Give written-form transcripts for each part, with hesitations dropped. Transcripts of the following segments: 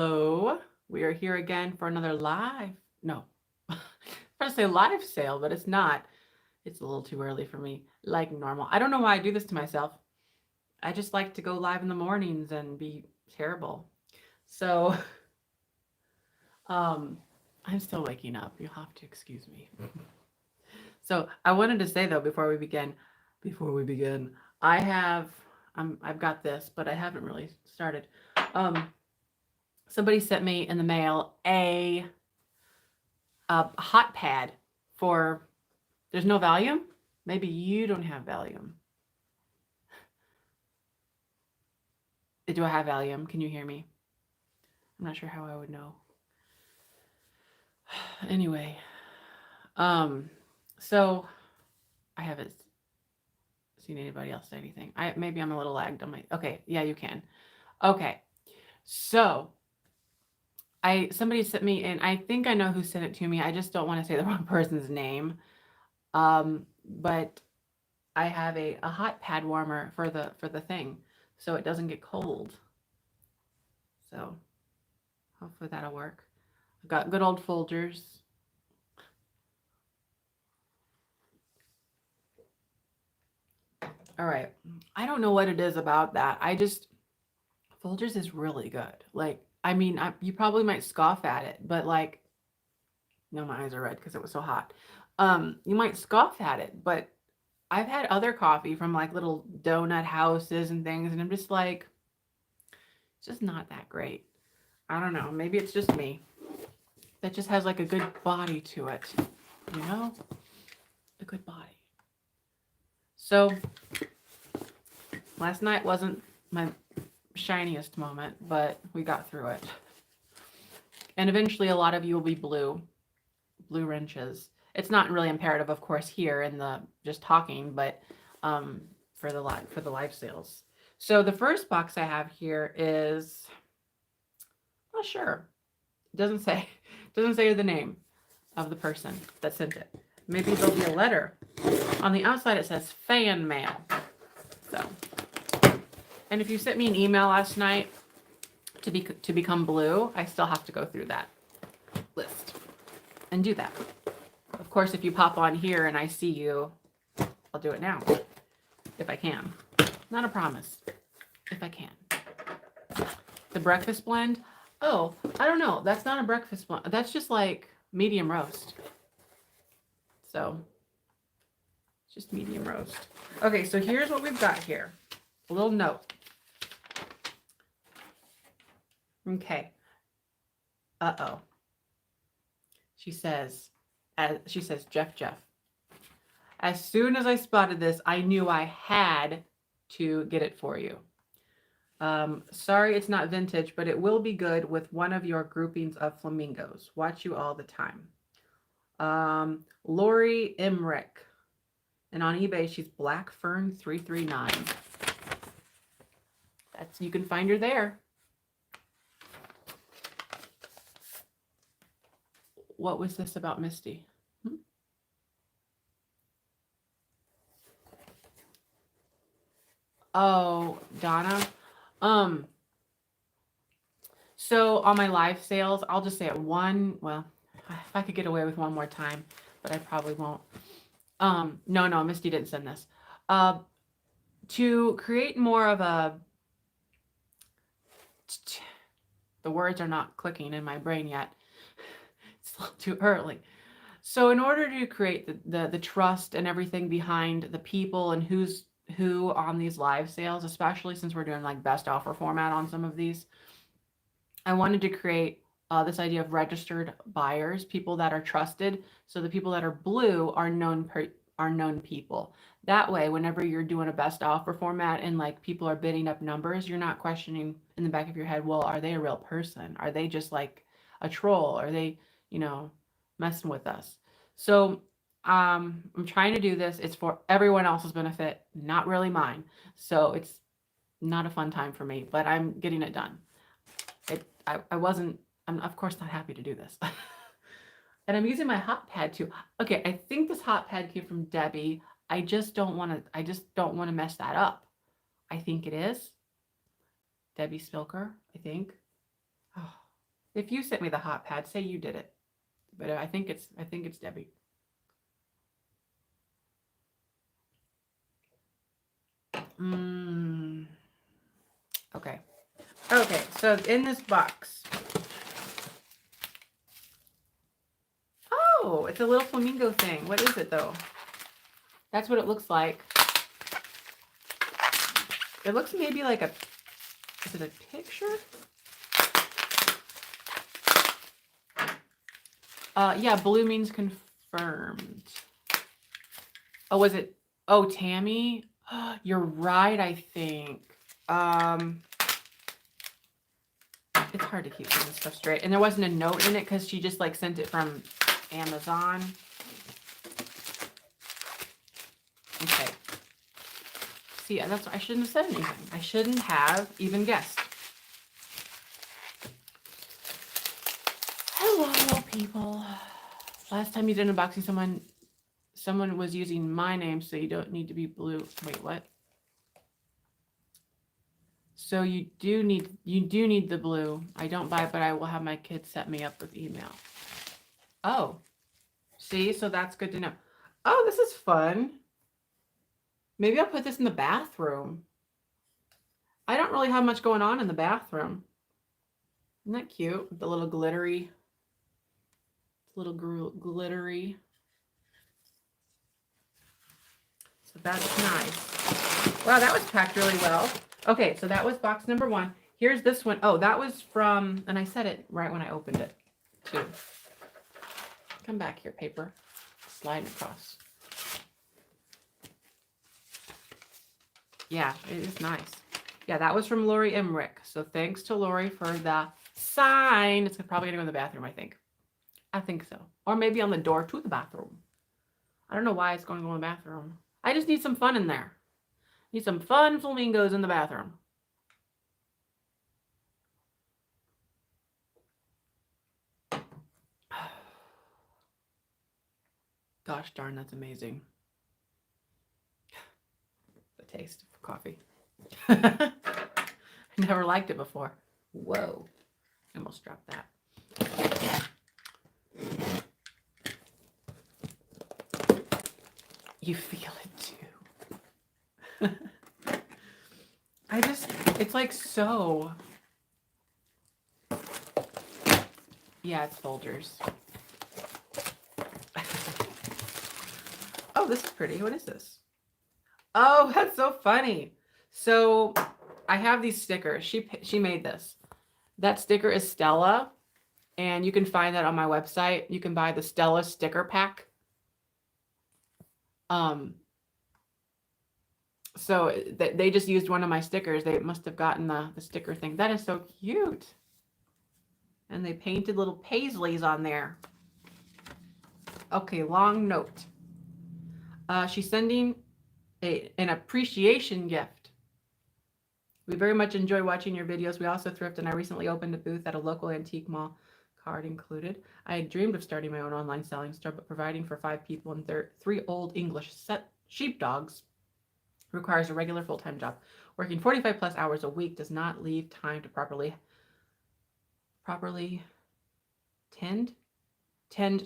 Hello, we are here again for another live. No, I'm going to say live sale, but it's not. It's a little too early for me, like normal. I don't know why I do this to myself. I just like to go live in the mornings and be terrible. So, um, I'm still waking up. You'll have to excuse me. So, I wanted to say though, before we begin, I have, I've got this, but I haven't really started. Um, Somebody sent me in the mail a hot pad for, there's no volume. Maybe you don't have volume. Do I have volume? Can you hear me? I'm not sure how I would know. Anyway, um, so I haven't seen anybody else say anything. Maybe I'm a little lagged on my. Okay, yeah, you can. Okay, so somebody sent me, and I think I know who sent it to me. I just don't want to say the wrong person's name. But I have a hot pad warmer for the thing, so it doesn't get cold. So hopefully that'll work. I've got good old Folgers. All right. I don't know what it is about that. Folgers is really good. Like, I mean, you probably might scoff at it, but like, no, my eyes are red because it was so hot. You might scoff at it, but I've had other coffee from like little donut houses and things, and I'm just like, it's just not that great. I don't know. Maybe it's just me. That just has like a good body to it, you know? A good body. So, last night wasn't my shiniest moment, but we got through it. And eventually a lot of you will be blue wrenches. It's not really imperative, of course, here in the just talking, but for the live sales. So the first box I have here is, not sure. It doesn't say the name of the person that sent it. Maybe there'll be a letter. On the outside it says fan mail. So, and if you sent me an email last night to become blue, I still have to go through that list and do that. Of course, if you pop on here and I see you, I'll do it now if I can. Not a promise. If I can. The breakfast blend. Oh, I don't know. That's not a breakfast blend. That's just like medium roast. So, just medium roast. Okay, so here's what we've got here. A little note. Okay. Uh-oh. She says, Jeff. As soon as I spotted this, I knew I had to get it for you. Sorry it's not vintage, but it will be good with one of your groupings of flamingos. Watch you all the time. Lori Emmerich. And on eBay, she's Black Fern 339. You can find her there. What was this about Misty? Oh, Donna. So on my live sales, I'll just say it well, if I could get away with one more time, but I probably won't. No, Misty didn't send this. To create more of the words are not clicking in my brain yet. It's a little too early. So in order to create the trust and everything behind the people and who on these live sales, especially since we're doing like best offer format on some of these, I wanted to create this idea of registered buyers, people that are trusted. So the people that are blue are known people. That way, whenever you're doing a best offer format and like people are bidding up numbers, you're not questioning in the back of your head, well, are they a real person? Are they just like a troll? Are they, messing with us? So I'm trying to do this. It's for everyone else's benefit, not really mine. So it's not a fun time for me, but I'm getting it done. I'm of course not happy to do this. And I'm using my hot pad too. Okay, I think this hot pad came from Debbie. I just don't want to mess that up. I think it is Debbie Spilker, I think. Oh, If you sent me the hot pad, say you did it. But I think it's Debbie. Okay. Okay, so in this box. Oh, it's a little flamingo thing. What is it though? That's what it looks like. It looks maybe like a, is it a picture? Yeah, blue means confirmed. Oh, was it? Oh, Tammy? You're right, I think. It's hard to keep this stuff straight. And there wasn't a note in it because she just like sent it from Amazon. Okay. See, that's I shouldn't have said anything. I shouldn't have even guessed. Hello, people. Last time you did an unboxing, someone was using my name, so you don't need to be blue. Wait, what? So you do need the blue. I don't buy it, but I will have my kids set me up with email. Oh, see, so that's good to know. Oh, this is fun. Maybe I'll put this in the bathroom. I don't really have much going on in the bathroom. Isn't that cute? The little glittery. Glittery. So that's nice. Wow, that was packed really well. Okay, so that was box number 1. Here's this one. Oh, that was from, and I said it right when I opened it, too. Come back here, paper. Slide across. Yeah, it is nice. Yeah, that was from Lori Emmerich. So thanks to Lori for the sign. It's probably going to go in the bathroom, I think. I think so. Or maybe on the door to the bathroom. I don't know why it's going to go in the bathroom. I just need some fun in there. Need some fun flamingos in the bathroom. Gosh darn, that's amazing. The taste of coffee. I never liked it before. Whoa. I almost dropped that. You feel it too. It's like so. Yeah, it's Folgers. Oh, this is pretty. What is this? Oh, that's so funny. So I have these stickers. She made this. That sticker is Stella, and you can find that on my website. You can buy the Stella sticker pack. So they just used one of my stickers. They must have gotten the sticker thing. That is so cute. And they painted little paisleys on there. Okay, long note. She's sending an appreciation gift. We very much enjoy watching your videos. We also thrift, and I recently opened a booth at a local antique mall, card included. I had dreamed of starting my own online selling store, but providing for 5 people and 3 old English sheepdogs requires a regular full-time job. Working 45 plus hours a week does not leave time to properly tend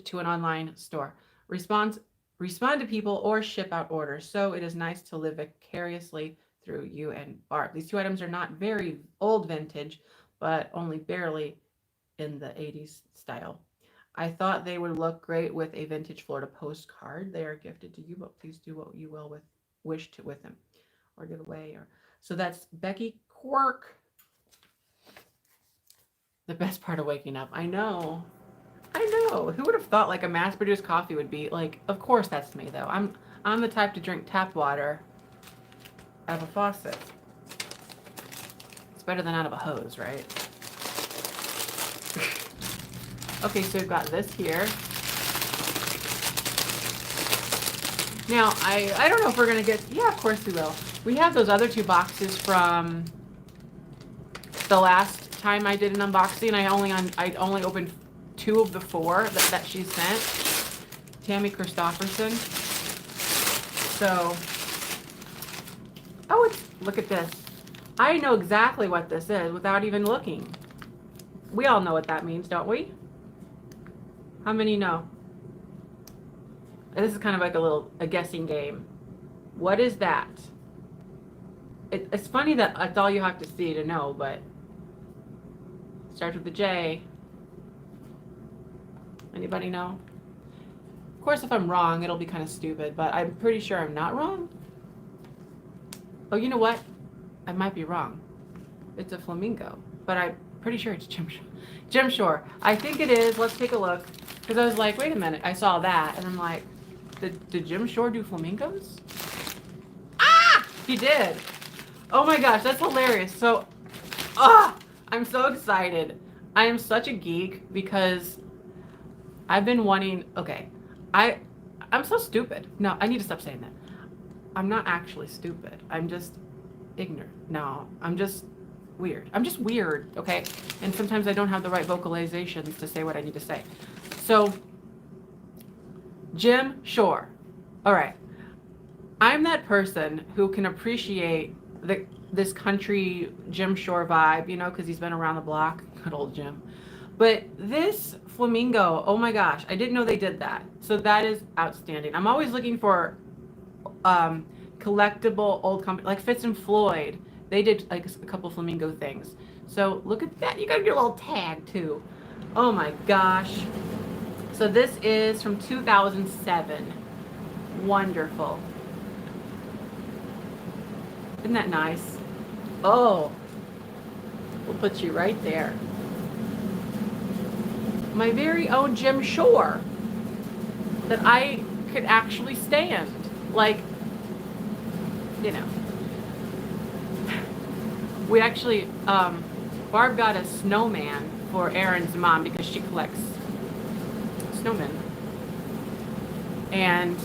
to an online store, respond to people, or ship out orders. So it is nice to live vicariously through you and Barb. These 2 items are not very old vintage, but only barely in the 80s style. I thought they would look great with a vintage Florida postcard. They are gifted to you, but please do what you will wish to with them, or give away. So that's Becky Quirk. The best part of waking up. I know. Who would have thought like a mass-produced coffee would be like? Of course, that's me though. I'm the type to drink tap water out of a faucet. It's better than out of a hose, right? Okay, so we've got this here. Now, I don't know if we're going to get... Yeah, of course we will. We have those other 2 boxes from the last time I did an unboxing. I only opened 2 of the 4 that she sent. Tammy Christofferson. So... Oh, look at this. I know exactly what this is without even looking. We all know what that means, don't we? How many know? This is kind of like a guessing game. What is that? It's funny that that's all you have to see to know, but starts with a J. Anybody know? Of course, if I'm wrong, it'll be kind of stupid, but I'm pretty sure I'm not wrong. Oh, you know what? I might be wrong. It's a flamingo, but I'm pretty sure it's Jim Shore. I think it is. Let's take a look. Because I was like, wait a minute. I saw that, and I'm like, did Jim Shore do flamingos? Ah! He did. Oh my gosh, that's hilarious. So, I'm so excited. I am such a geek because I've been wanting, okay, I'm so stupid. No, I need to stop saying that. I'm not actually stupid. I'm just ignorant. No, I'm just weird. I'm just weird, okay? And sometimes I don't have the right vocalizations to say what I need to say. So, Jim Shore. All right. I'm that person who can appreciate this country Jim Shore vibe, you know, because he's been around the block. Good old Jim. But this flamingo, oh my gosh, I didn't know they did that. So that is outstanding. I'm always looking for collectible old company, like Fitz and Floyd. They did like a couple flamingo things. So look at that. You got your little tag too. Oh my gosh. So this is from 2007. Wonderful. Isn't that nice? Oh, we'll put you right there. My very own Jim Shore that I could actually stand. Like, you know. We actually, Barb got a snowman for Erin's mom because she collects snowmen. And,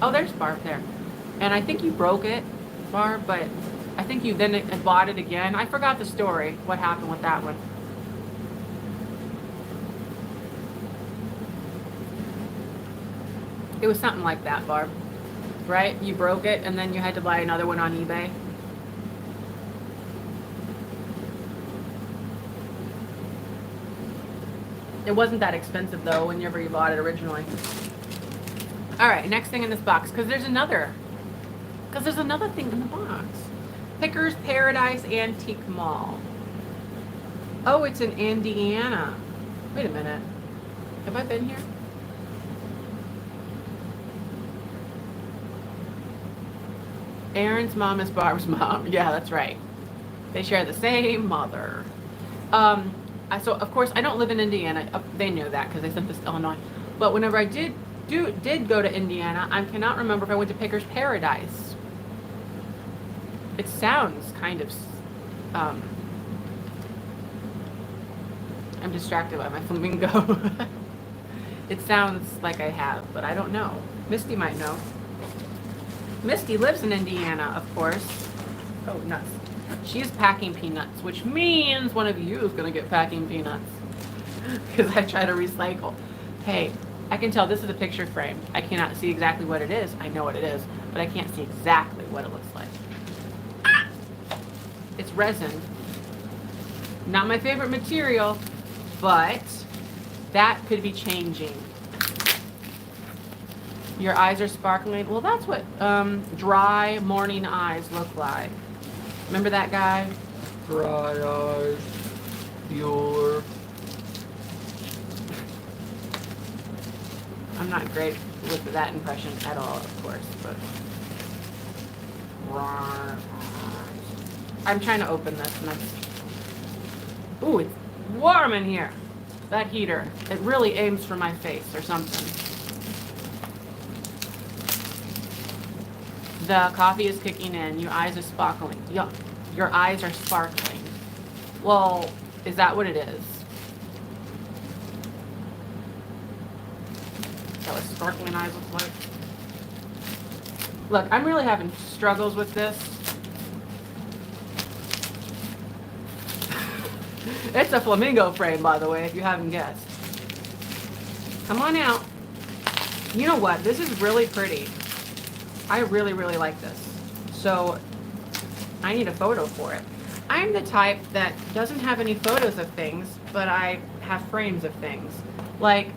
oh, there's Barb there. And I think you broke it, Barb, but I think you then bought it again. I forgot the story, what happened with that one. It was something like that, Barb, right? You broke it and then you had to buy another one on eBay. It wasn't that expensive though whenever you bought it originally. All right, next thing in this box, because there's another thing in the box. Pickers Paradise Antique Mall. Oh, it's in Indiana. Wait a minute. Have I been here? Erin's mom is Barb's mom. Yeah, that's right. They share the same mother. So of course I don't live in Indiana. They knew that because they sent this to Illinois. But whenever I did go to Indiana, I cannot remember if I went to Pickers Paradise. It sounds kind of. I'm distracted by my flamingo. It sounds like I have, but I don't know. Misty might know. Misty lives in Indiana, of course. Oh, nuts. She's packing peanuts, which means one of you is going to get packing peanuts. Because I try to recycle. Hey, I can tell this is a picture frame. I cannot see exactly what it is. I know what it is, but I can't see exactly what it looks like. Ah! It's resin. Not my favorite material, but that could be changing. Your eyes are sparkling. Well, that's what dry morning eyes look like. Remember that guy? Dry eyes. Bueller. I'm not great with that impression at all, of course, but I'm trying to open this and that's. Ooh, it's warm in here. That heater. It really aims for my face or something. The coffee is kicking in. Your eyes are sparkling. Your eyes are sparkling. Well, is that what it is? Is that what sparkling eyes look like? Look, I'm really having struggles with this. It's a flamingo frame, by the way, if you haven't guessed. Come on out. You know what? This is really pretty. I really, really like this. So I need a photo for it. I'm the type that doesn't have any photos of things, but I have frames of things. Like,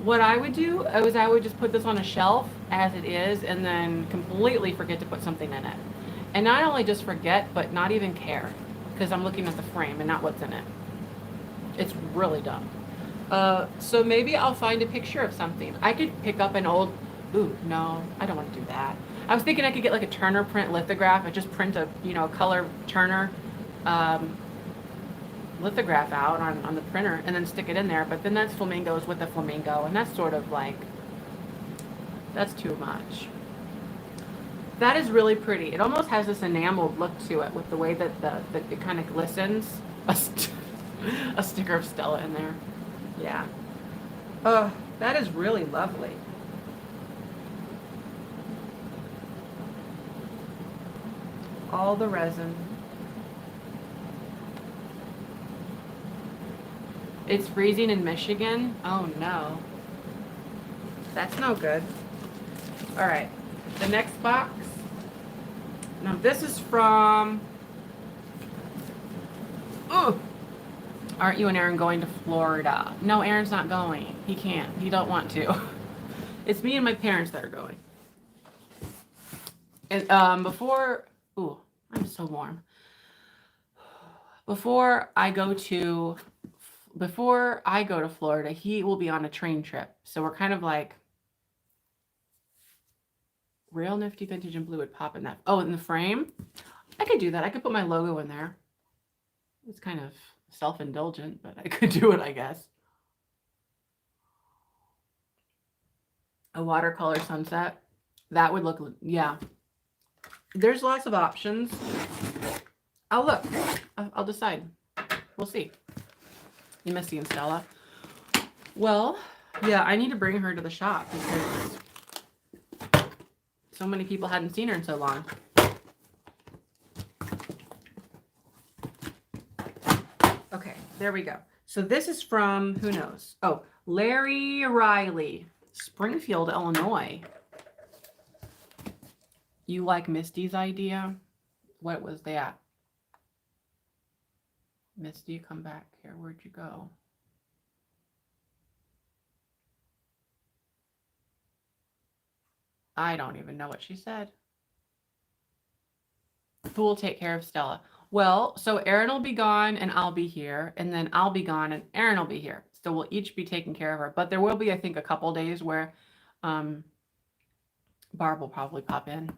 what I would do is I would just put this on a shelf as it is and then completely forget to put something in it. And not only just forget, but not even care because I'm looking at the frame and not what's in it. It's really dumb. So maybe I'll find a picture of something. I could pick up an old, ooh, no, I don't want to do that. I was thinking I could get like a Turner print lithograph and just print a, color Turner um, lithograph out on the printer and then stick it in there. But then that's flamingos with a flamingo, and that's sort of like, that's too much. That is really pretty. It almost has this enameled look to it with the way that it kind of glistens. A sticker of Stella in there. Yeah. Oh, that is really lovely. All the resin. It's freezing in Michigan. Oh no. That's no good. All right. The next box. Now this is from. Oh. Aren't you and Aaron going to Florida? No, Aaron's not going. He can't. He don't want to. It's me and my parents that are going. And before. Ooh, I'm so warm. Before I go to Florida, he will be on a train trip. So we're kind of like real nifty vintage and blue would pop in that. Oh, in the frame? I could do that. I could put my logo in there. It's kind of self-indulgent, but I could do it, I guess. A watercolor sunset. That would look, yeah. There's lots of options. I'll look. I'll decide. We'll see. You miss seeing Stella. Well, yeah, I need to bring her to the shop because so many people hadn't seen her in so long. Okay, there we go. So this is from, who knows? Oh, Larry Riley, Springfield, Illinois. You like Misty's idea? What was that? Misty, come back here. Where'd you go? I don't even know what she said. Who will take care of Stella? Well, so Erin will be gone and I'll be here, and then I'll be gone and Erin will be here. So we'll each be taking care of her. But there will be, I think, a couple days where Barb will probably pop in.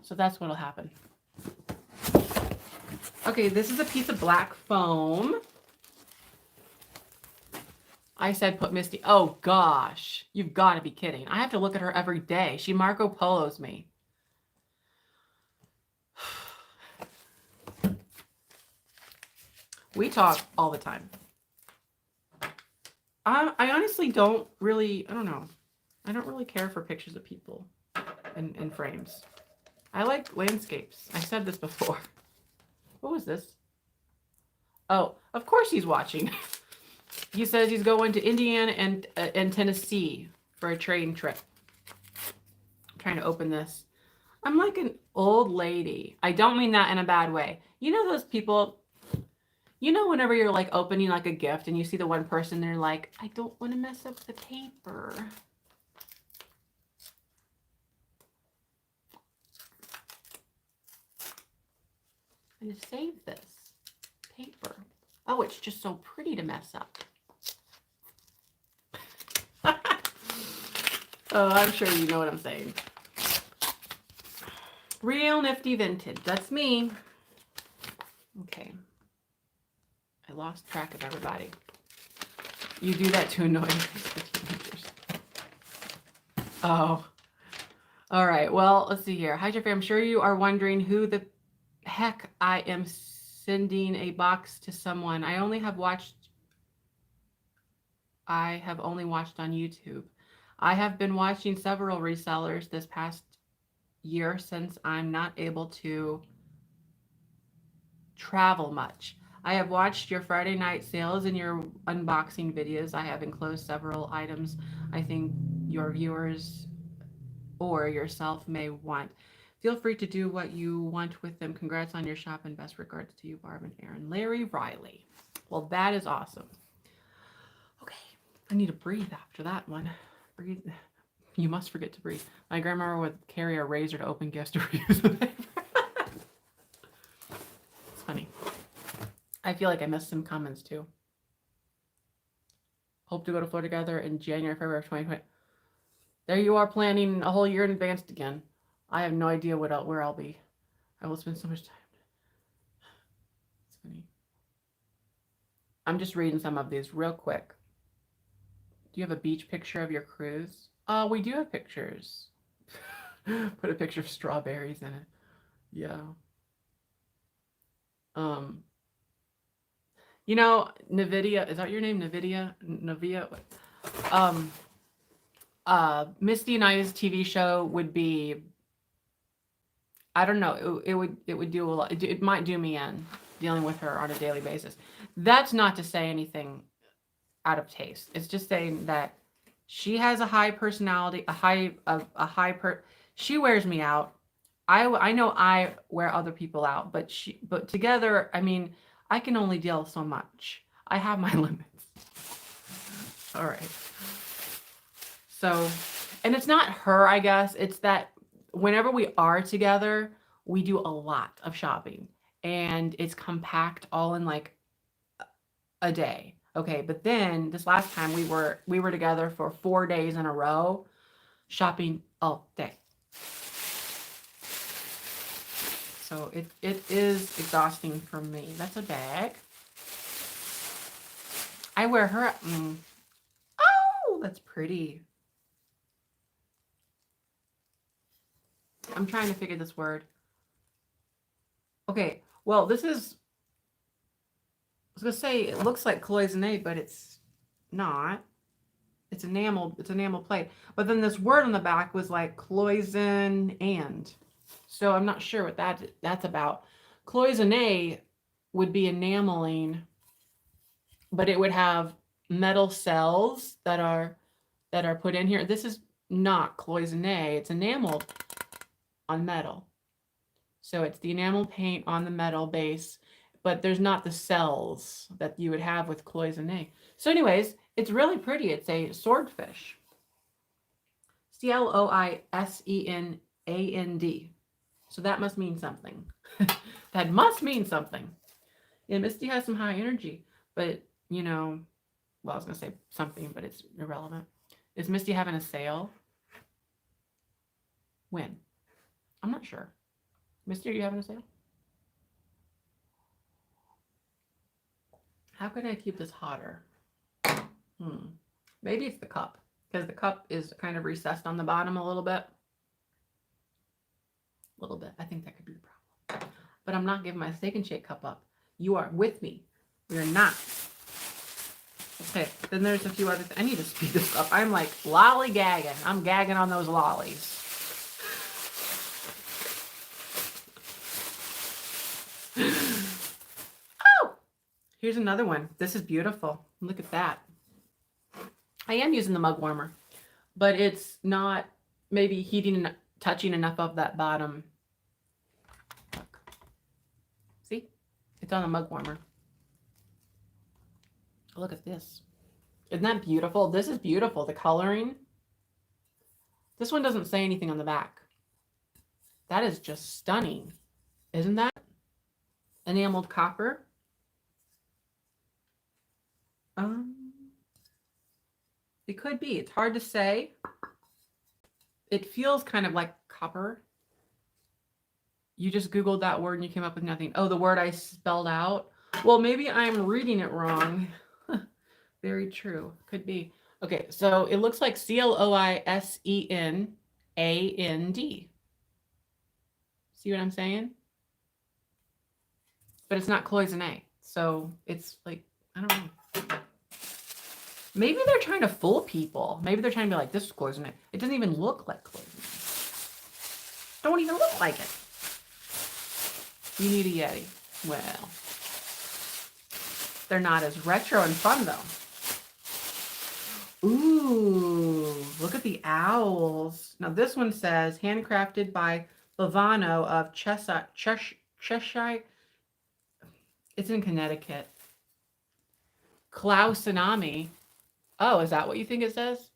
So that's what'll happen. Okay, this is a piece of black foam. I said put Misty. Oh gosh, you've got to be kidding. I have to look at her every day. She Marco Polos me. We talk all the time. I honestly don't really, I don't know. I don't really care for pictures of people in frames. I like landscapes. I said this before. What was this? Oh, of course he's watching. He says he's going to Indiana and Tennessee for a train trip. I'm trying to open this. I'm like an old lady. I don't mean that in a bad way. You know those people, whenever you're like opening like a gift and you see the one person, they're like, I don't want to mess up the paper. I'm going to save this paper. Oh, it's just so pretty to mess up. Oh, I'm sure you know what I'm saying. Real nifty vintage. That's me. Okay. I lost track of everybody. You do that to annoy the teenagers. Oh. All right. Well, let's see here. Hi, Jeffrey. I'm sure you are wondering who the heck I am sending a box to someone. I have only watched on YouTube. I have been watching several resellers this past year since I'm not able to travel much. I have watched your Friday night sales and your unboxing videos. I have enclosed several items I think your viewers or yourself may want. Feel free to do what you want with them. Congrats on your shop and best regards to you, Barb and Aaron. Larry Riley. Well, that is awesome. Okay, I need to breathe after that one. Breathe. You must forget to breathe. My grandma would carry a razor to open gifts to reuse the paper. It's funny. I feel like I missed some comments too. Hope to go to Florida together in January, February of 2020. There you are, planning a whole year in advance again. I have no idea where I'll be. I will spend so much time. It's funny. I'm just reading some of these real quick. Do you have a beach picture of your cruise? We do have pictures. Put a picture of strawberries in it. Yeah. You know, Nvidia, is that your name? Nvidia? Navia? Misty and I's TV show would be, I don't know, it would do a lot. It might do me in dealing with her on a daily basis. That's not to say anything out of taste. It's just saying that she has a high personality, she wears me out. I know I wear other people out, but together, I mean, I can only deal so much. I have my limits. All right. So, and it's not her, I guess. It's that whenever we are together, we do a lot of shopping and it's compact all in like a day. Okay. But then this last time we were together for 4 days in a row, shopping all day. So it is exhausting for me. That's a bag. I wear her. Oh, that's pretty. I'm trying to figure this word. Okay, well, this is, I was gonna say it looks like cloisonne, but it's not. It's enamel plate. But then this word on the back was like cloison and. So I'm not sure what that's about. Cloisonne would be enameling, but it would have metal cells that are put in here. This is not cloisonne. It's enameled on metal. So it's the enamel paint on the metal base, but there's not the cells that you would have with cloisonne. So anyways, it's really pretty. It's a swordfish. Cloisend. So that must mean something. That must mean something. Yeah, Misty has some high energy, but you know, well, I was gonna say something, but it's irrelevant. Is Misty having a sale? When? I'm not sure. Misty, are you having a sale? How could I keep this hotter? Maybe it's the cup, because the cup is kind of recessed on the bottom a little bit. I think that could be the problem. But I'm not giving my Steak and Shake cup up. You are with me. We are not. Okay, then there's a few other things. I need to speed this up. I'm like lollygagging. I'm gagging on those lollies. Oh, here's another one. This is beautiful. Look at that. I am using the mug warmer, but it's not maybe heating and touching enough of that bottom. Look. See? It's on the mug warmer. Look at this. Isn't that beautiful? This is beautiful. The coloring. This one doesn't say anything on the back. That is just stunning. Isn't that? Enameled copper. It could be. It's hard to say. It feels kind of like copper. You just Googled that word and you came up with nothing. Oh, the word I spelled out. Well, maybe I'm reading it wrong. Very true. Could be. Okay, so it looks like Cloisendand. See what I'm saying? But it's not cloisonne. So it's like, I don't know. Maybe they're trying to fool people. Maybe they're trying to be like, this is cloisonne. It doesn't even look like cloisonne. Don't even look like it. You need a Yeti. Well, they're not as retro and fun though. Ooh, look at the owls. Now this one says handcrafted by Bavano of Cheshire. It's in Connecticut. Klausanami. Oh, is that what you think it says?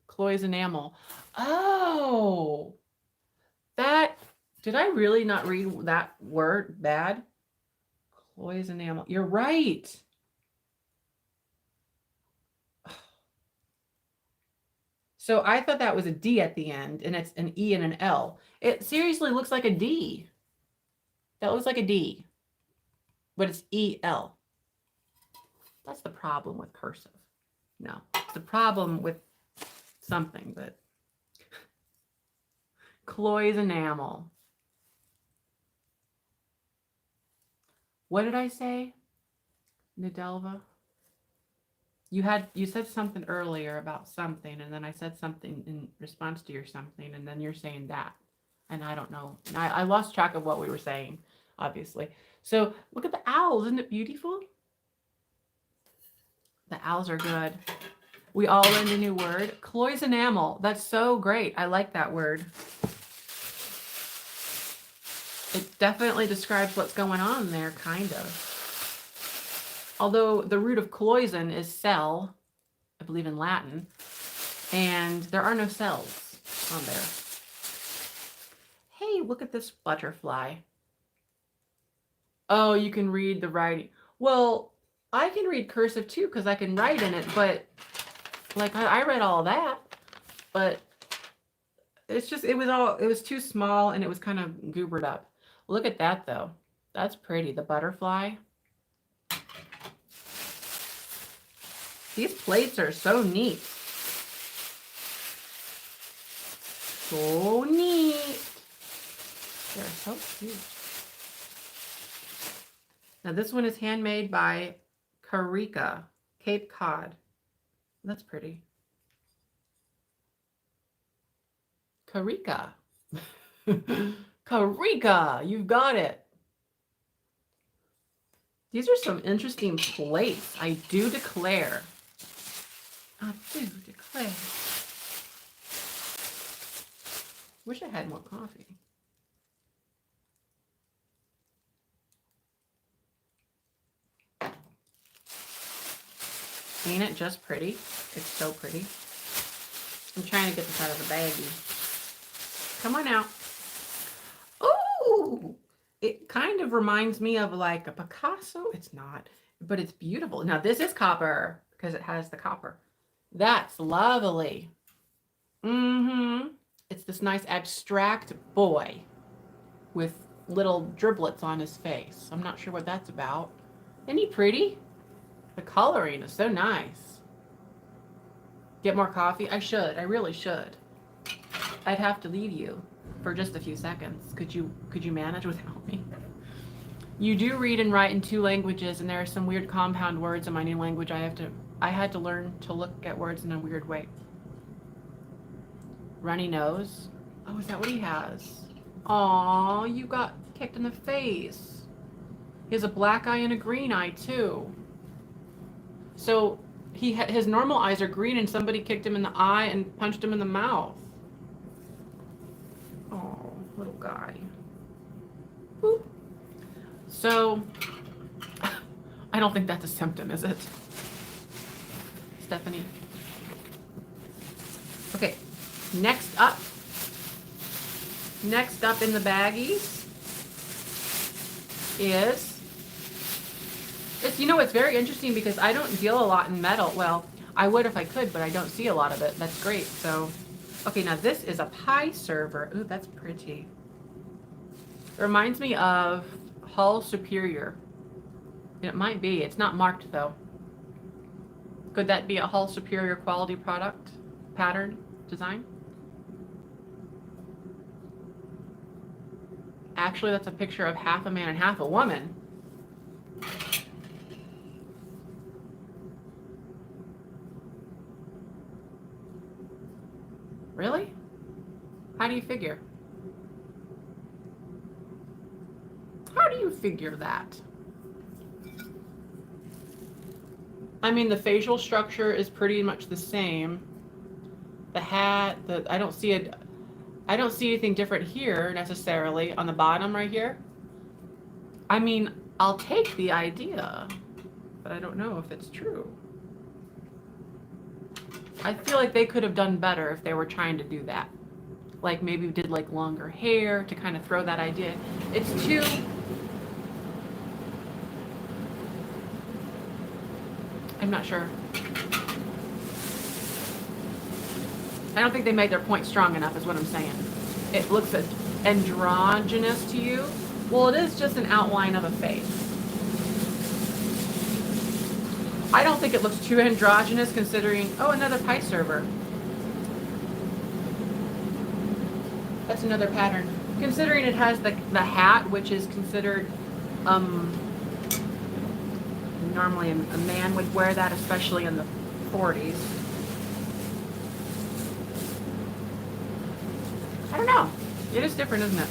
Chloe's enamel. Oh, that, did I really not read that word bad? Chloe's enamel. You're right. So I thought that was a D at the end, and it's an E and an L. It seriously looks like a D. That looks like a D, but it's E-L. That's the problem with cursive. No, it's the problem with something, but Chloe's enamel. What did I say? Nadelva? You said something earlier about something, and then I said something in response to your something, and then you're saying that. And I don't know. I lost track of what we were saying, obviously. So look at the owls. Isn't it beautiful? The owls are good. We all learned a new word. Chloe's enamel. That's so great. I like that word. It definitely describes what's going on there, kind of. Although the root of cloison is cell, I believe in Latin, and there are no cells on there. Hey, look at this butterfly. Oh, you can read the writing. Well, I can read cursive too because I can write in it, but like I read all that, but it's just, it was too small and it was kind of goobered up. Look at that though. That's pretty. The butterfly. These plates are so neat. So neat. They're so cute. Now this one is handmade by Carica, Cape Cod. That's pretty. Carica. Carica, you've got it. These are some interesting plates. I do declare. I do declare. Wish I had more coffee. Ain't it just pretty? It's so pretty. I'm trying to get this out of the baggie. Come on out. Oh, it kind of reminds me of like a Picasso. It's not, but it's beautiful. Now this is copper because it has the copper. That's lovely. It's this nice abstract boy with little driblets on his face. I'm not sure what that's about. Isn't he pretty? The coloring is so nice. Get more coffee? I should. I really should. I'd have to leave you for just a few seconds. Could you manage without me? You do read and write in 2 languages, and there are some weird compound words in my new language. I had to learn to look at words in a weird way. Runny nose. Oh, is that what he has? Aw, you got kicked in the face. He has a black eye and a green eye too. So his normal eyes are green, and somebody kicked him in the eye and punched him in the mouth. Oh, little guy. Boop. So I don't think that's a symptom, is it, Stephanie? Okay, next up in the baggies is, it's very interesting because I don't deal a lot in metal. Well, I would if I could, but I don't see a lot of it. That's great. So, okay, now this is a pie server. Ooh, that's pretty. It reminds me of Hull Superior. It might be. It's not marked though. Could that be a Hull Superior quality product? Pattern? Design? Actually, that's a picture of half a man and half a woman. Really? How do you figure? How do you figure that? I mean, the facial structure is pretty much the same. The hat, I don't see anything different here necessarily on the bottom right here. I mean, I'll take the idea, but I don't know if it's true. I feel like they could have done better if they were trying to do that. Like maybe did like longer hair to kind of throw that idea. It's too... I'm not sure. I don't think they made their point strong enough is what I'm saying. It looks androgynous to you. Well, it is just an outline of a face. I don't think it looks too androgynous considering... Oh, another pie server. That's another pattern. Considering it has the hat, which is considered... normally a man would wear that, especially in the 40s. I don't know. It is different, isn't it?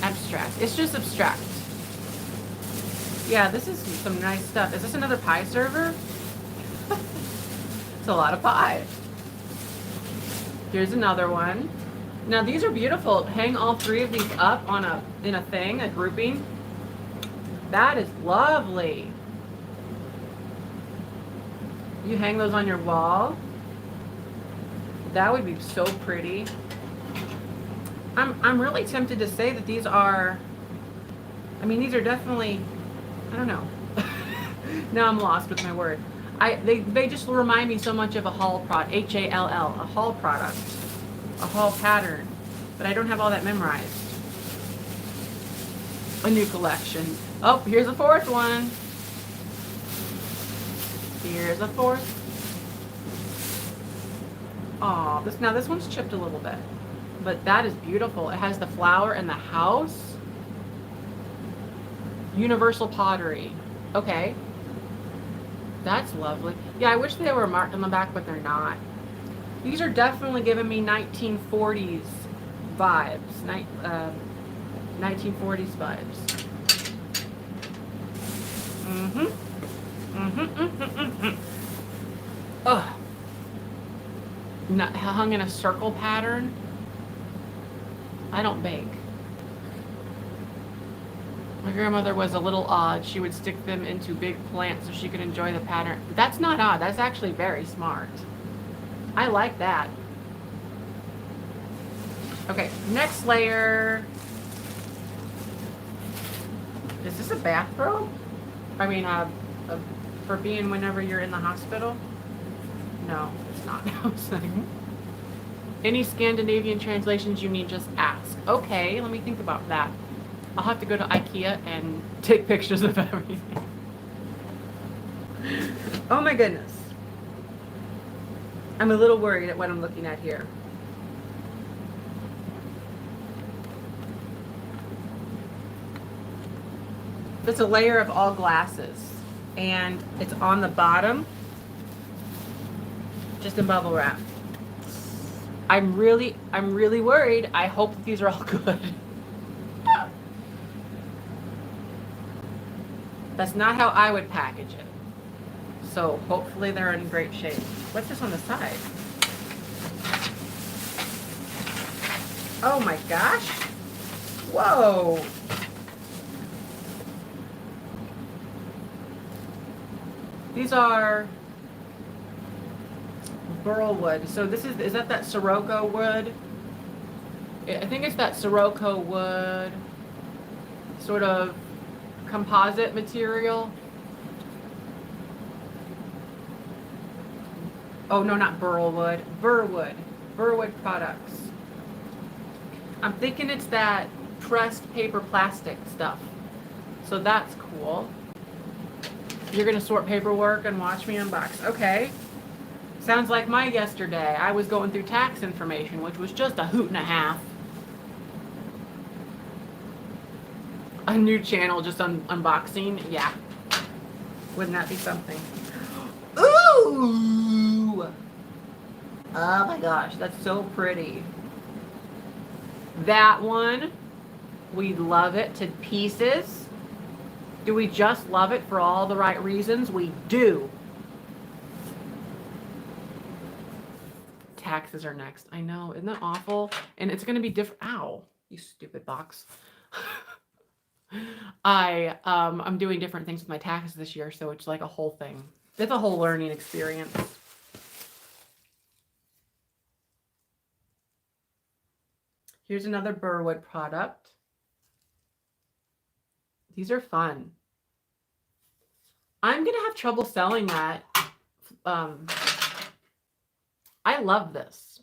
Abstract. It's just abstract. Yeah, this is some nice stuff. Is this another pie server? It's a lot of pie. Here's another one. Now these are beautiful. Hang all three of these up on in a thing, a grouping. That is lovely. You hang those on your wall. That would be so pretty. I'm really tempted to say that these are, I mean, these are definitely, I don't know. Now I'm lost with my word. They just remind me so much of a haul product, H-A-L-L, a haul product, a haul pattern, but I don't have all that memorized. A new collection. Oh, here's a fourth one. Here's a fourth. Aw, this one's chipped a little bit, but that is beautiful. It has the flower and the house. Universal pottery. Okay. That's lovely. Yeah, I wish they were marked on the back, but they're not. These are definitely giving me 1940s vibes. 1940s vibes. Ugh. Hung in a circle pattern. I don't bake. My grandmother was a little odd. She would stick them into big plants so she could enjoy the pattern. That's not odd. That's actually very smart. I like that. Okay, next layer. Is this a bathrobe? I mean, for being whenever you're in the hospital? No, it's not. Any Scandinavian translations you need, just ask. Okay, let me think about that. I'll have to go to IKEA and take pictures of everything. Oh my goodness. I'm a little worried at what I'm looking at here. It's a layer of all glasses, and it's on the bottom, just in bubble wrap. I'm really worried. I hope that these are all good. That's not how I would package it. So hopefully they're in great shape. What's this on the side? Oh my gosh. Whoa. These are burl wood. So this is that Sirocco wood? I think it's that Sirocco wood sort of composite material. Oh no, not burl wood. Burwood. Burwood products. I'm thinking it's that pressed paper plastic stuff. So that's cool. You're gonna sort paperwork and watch me unbox. Okay. Sounds like my yesterday. I was going through tax information, which was just a hoot and a half. A new channel just unboxing. Yeah. Wouldn't that be something? Ooh! Oh my gosh, that's so pretty. That one, we love it to pieces. Do we just love it for all the right reasons? We do. Taxes are next. I know, isn't that awful? And it's going to be different. Ow, you stupid box. I'm doing different things with my taxes this year, so it's like a whole thing. It's a whole learning experience. Here's another Burwood product. These are fun. I'm gonna have trouble selling that. I love this.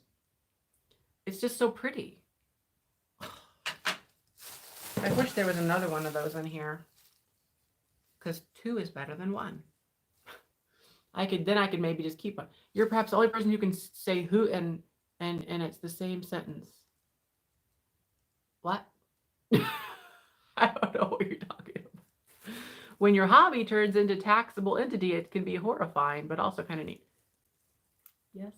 It's just so pretty. I wish there was another one of those in here, because 2 is better than 1. I could maybe just keep one. You're perhaps the only person who can say who and it's the same sentence. What? I don't know what you're talking about. When your hobby turns into taxable entity, it can be horrifying, but also kind of neat. Yes.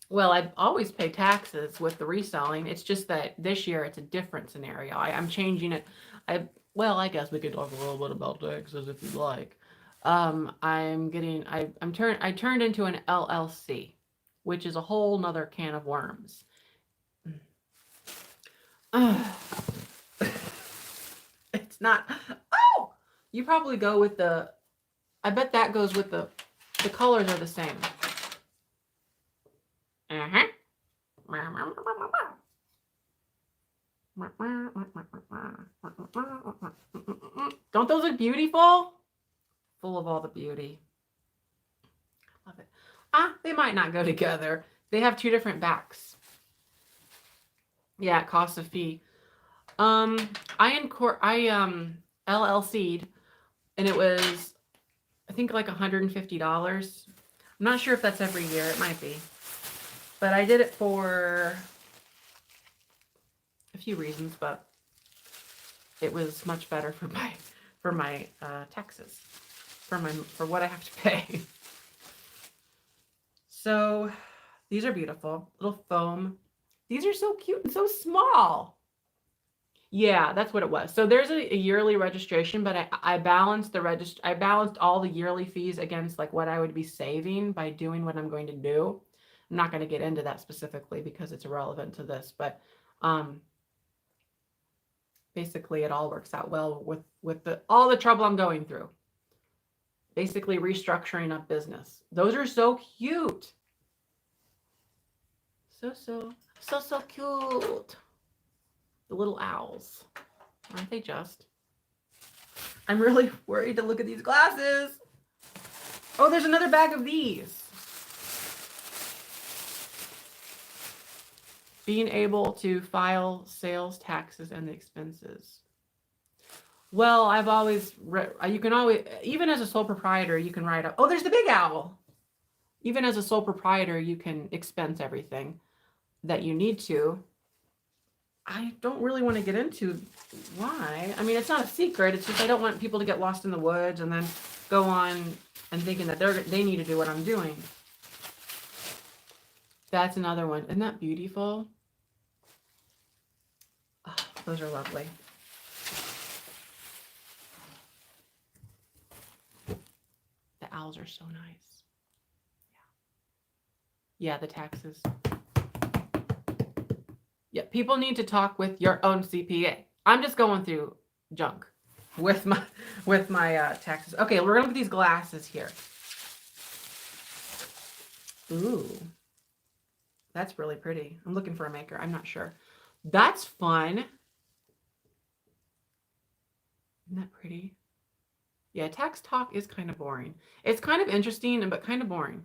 Well, I always pay taxes with the reselling. It's just that this year it's a different scenario. I'm changing it. I guess we could talk a little bit about taxes if you'd like. I turned into an LLC, which is a whole nother can of worms. It's not. Oh, you probably go with the. I bet that goes with the colors are the same. Don't those look beautiful? Full of all the beauty. I love it. They might not go together. They have 2 different backs. Yeah, it costs a fee. I LLC'd, and it was, I think, like $150. I'm not sure if that's every year. It might be. But I did it for a few reasons, but it was much better for my taxes, for what I have to pay. So these are beautiful. Little foam. These are so cute and so small. Yeah, that's what it was. So there's a yearly registration, but I balanced I balanced all the yearly fees against like what I would be saving by doing what I'm going to do. I'm not going to get into that specifically because it's irrelevant to this, but basically it all works out well with all the trouble I'm going through. Basically restructuring up business. Those are so cute. So cute. The little owls. Aren't they just? I'm really worried to look at these glasses. Oh, there's another bag of these. Being able to file sales taxes and the expenses. Well, I've always you can always, even as a sole proprietor, you can write up. Oh, there's the big owl. Even as a sole proprietor, you can expense everything that you need to. I don't really want to get into why. I mean, it's not a secret. It's just I don't want people to get lost in the woods and then go on and thinking that they need to do what I'm doing. That's another one. Isn't that beautiful? Oh, those are lovely. The owls are so nice. Yeah, the taxes. Yeah, people need to talk with your own CPA. I'm just going through junk with my taxes. Okay, we're gonna look at these glasses here. Ooh, that's really pretty. I'm looking for a maker. I'm not sure. That's fun. Isn't that pretty? Yeah, tax talk is kind of boring. It's kind of interesting, but kind of boring.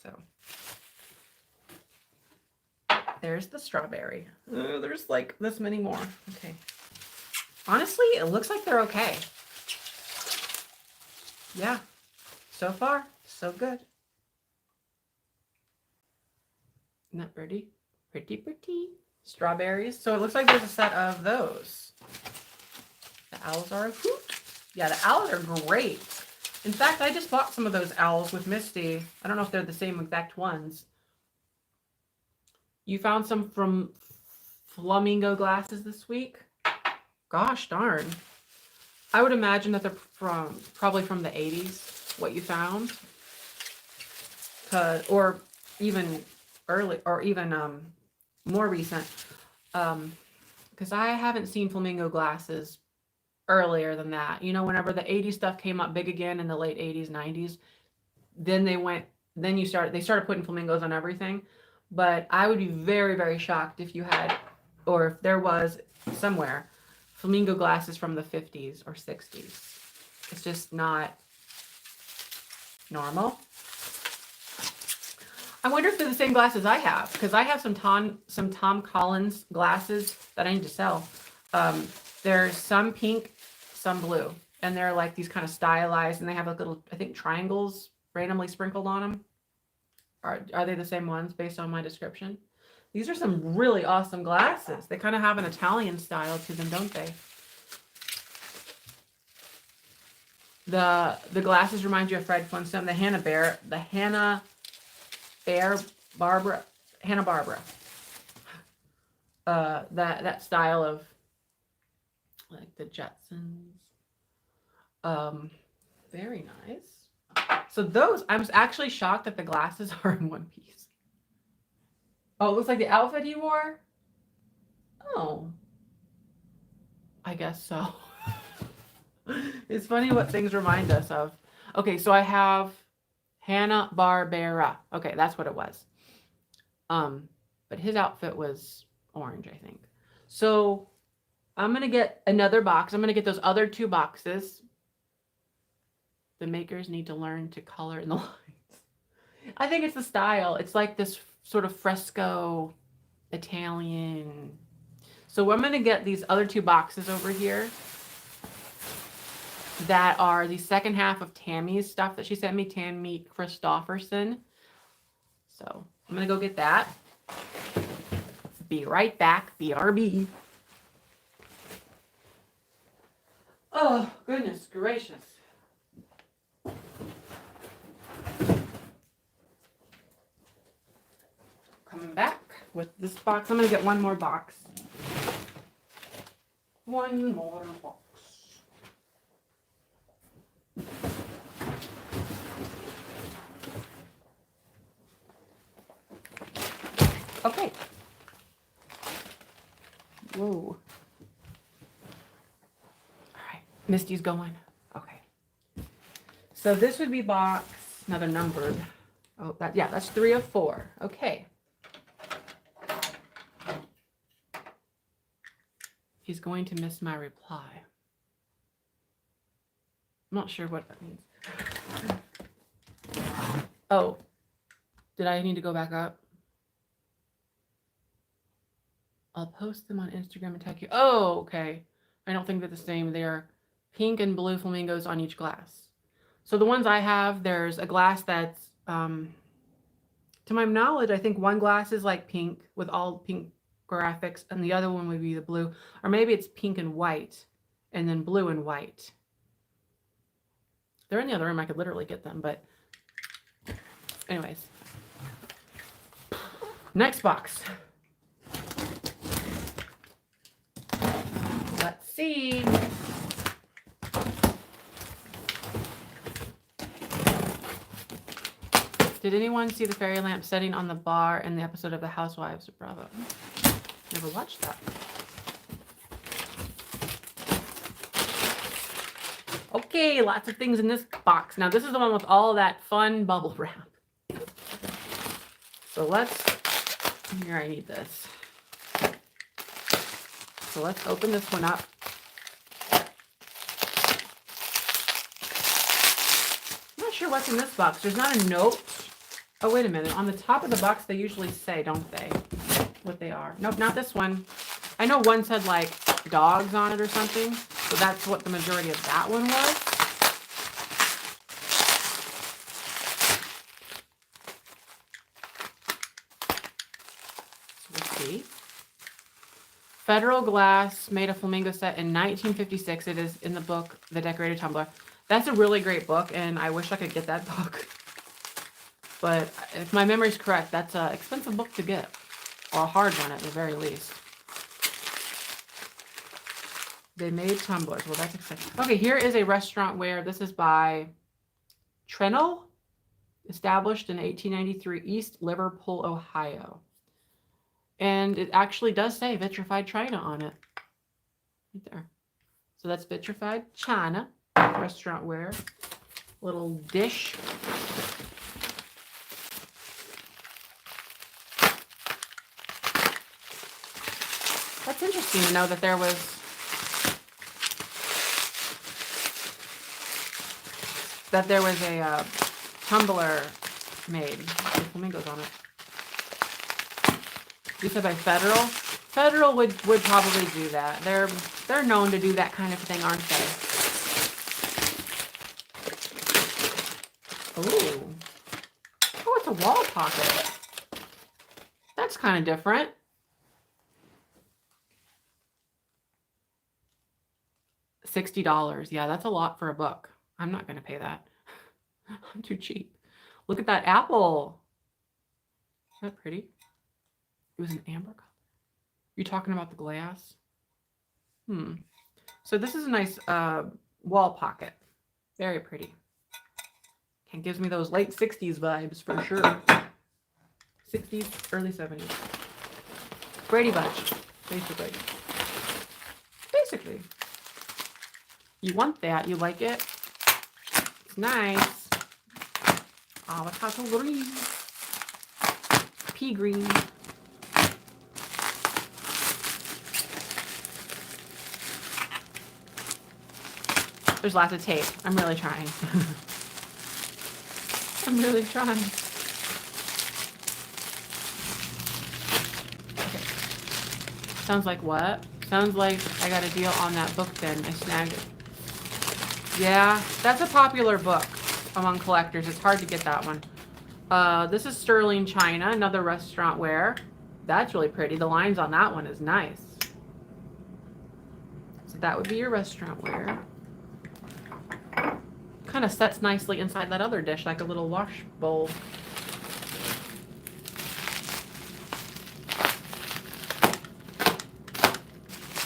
So there's the strawberry. There's like this many more. Okay. Honestly, it looks like they're okay. Yeah. So far, so good. Isn't that pretty? Pretty, pretty. Strawberries. So it looks like there's a set of those. The owls are a hoot. Yeah, the owls are great. In fact, I just bought some of those owls with Misty. I don't know if they're the same exact ones. You found some from flamingo glasses this week? Gosh darn. I would imagine that they're probably from the 80s, what you found. Or even early, or even more recent. Because I haven't seen flamingo glasses earlier than that. You know, whenever the 80s stuff came up big again in the late 80s, 90s, then they started putting flamingos on everything. But I would be very, very shocked if you had, or if there was somewhere, flamingo glasses from the 50s or 60s. It's just not normal. I wonder if they're the same glasses I have, because I have some Tom Collins glasses that I need to sell. There's some pink, some blue, and they're like these kind of stylized, and they have like little, I think, triangles randomly sprinkled on them. Are they the same ones based on my description? These are some really awesome glasses. They kind of have an Italian style to them, don't they? The glasses remind you of Fred Flintstone. The Hanna-Barbera. That style of like the Jetsons. Very nice. So those, I'm actually shocked that the glasses are in one piece. Oh, it looks like the outfit he wore? Oh. I guess so. It's funny what things remind us of. Okay, so I have Hanna-Barbera. Okay, that's what it was. But his outfit was orange, I think. So I'm going to get another box. I'm going to get those other 2 boxes. The makers need to learn to color in the lines. I think it's the style. It's like this sort of fresco Italian. So I'm going to get these other 2 boxes over here that are the second half of Tammy's stuff that she sent me, Tammy Christofferson. So I'm going to go get that. Be right back. BRB. Oh, goodness gracious. Coming back with this box. I'm going to get one more box. One more box. Okay. Whoa. All right. Misty's going. Okay. So this would be box, another numbered. Oh, that's 3 of 4. Okay. He's going to miss my reply. I'm not sure what that means. Oh, did I need to go back up? I'll post them on Instagram and tag you. Oh, okay. I don't think they're the same. They are pink and blue flamingos on each glass. So the ones I have, there's a glass that's, to my knowledge, I think one glass is like pink with all pink graphics, and the other one would be the blue. Or maybe it's pink and white, and then blue and white. They're in the other room. I could literally get them, but anyways. Next box. Let's see. Did anyone see the fairy lamp setting on the bar in the episode of The Housewives of Bravo? Never watched that. Okay, lots of things in this box. Now, this is the one with all that fun bubble wrap. So here I need this. So let's open this one up. I'm not sure what's in this box. There's not a note. Oh, wait a minute. On the top of the box, they usually say, don't they, what they are. Nope, not this one. I know one said, like, dogs on it or something. So that's what the majority of that one was. So let's see. Federal Glass made a flamingo set in 1956. It is in the book, The Decorative Tumbler. That's a really great book, and I wish I could get that book. But if my memory's correct, that's an expensive book to get. Or a hard one at the very least. They made tumblers. Well, that's exciting. Okay, here is a restaurant ware. This is by Trenton, established in 1893, East Liverpool, Ohio. And it actually does say vitrified china on it. Right there. So that's vitrified china, restaurant ware. Little dish. That's interesting to know that there was a tumbler made with flamingos on it. You said by Federal? Federal would probably do that. They're known to do that kind of thing, aren't they? Ooh. Oh, it's a wall pocket. That's kind of different. $60. Yeah, that's a lot for a book. I'm not going to pay that. I'm too cheap. Look at that apple. Isn't that pretty? It was an amber color. You talking about the glass? So this is a nice wall pocket. Very pretty. And gives me those late 60s vibes for sure. 60s, early 70s. Brady Bunch, basically. Basically. You want that. You like it. It's nice. Avocado green. Pea green. There's lots of tape. I'm really trying. I'm really trying. Okay. Sounds like what? Sounds like I got a deal on that book then. I snagged it. Yeah, that's a popular book among collectors. It's hard to get that one. This is sterling china, another restaurant ware. That's really pretty. The lines on that one is nice. So that would be your restaurant ware. Kind of sets nicely inside that other dish, like a little wash bowl.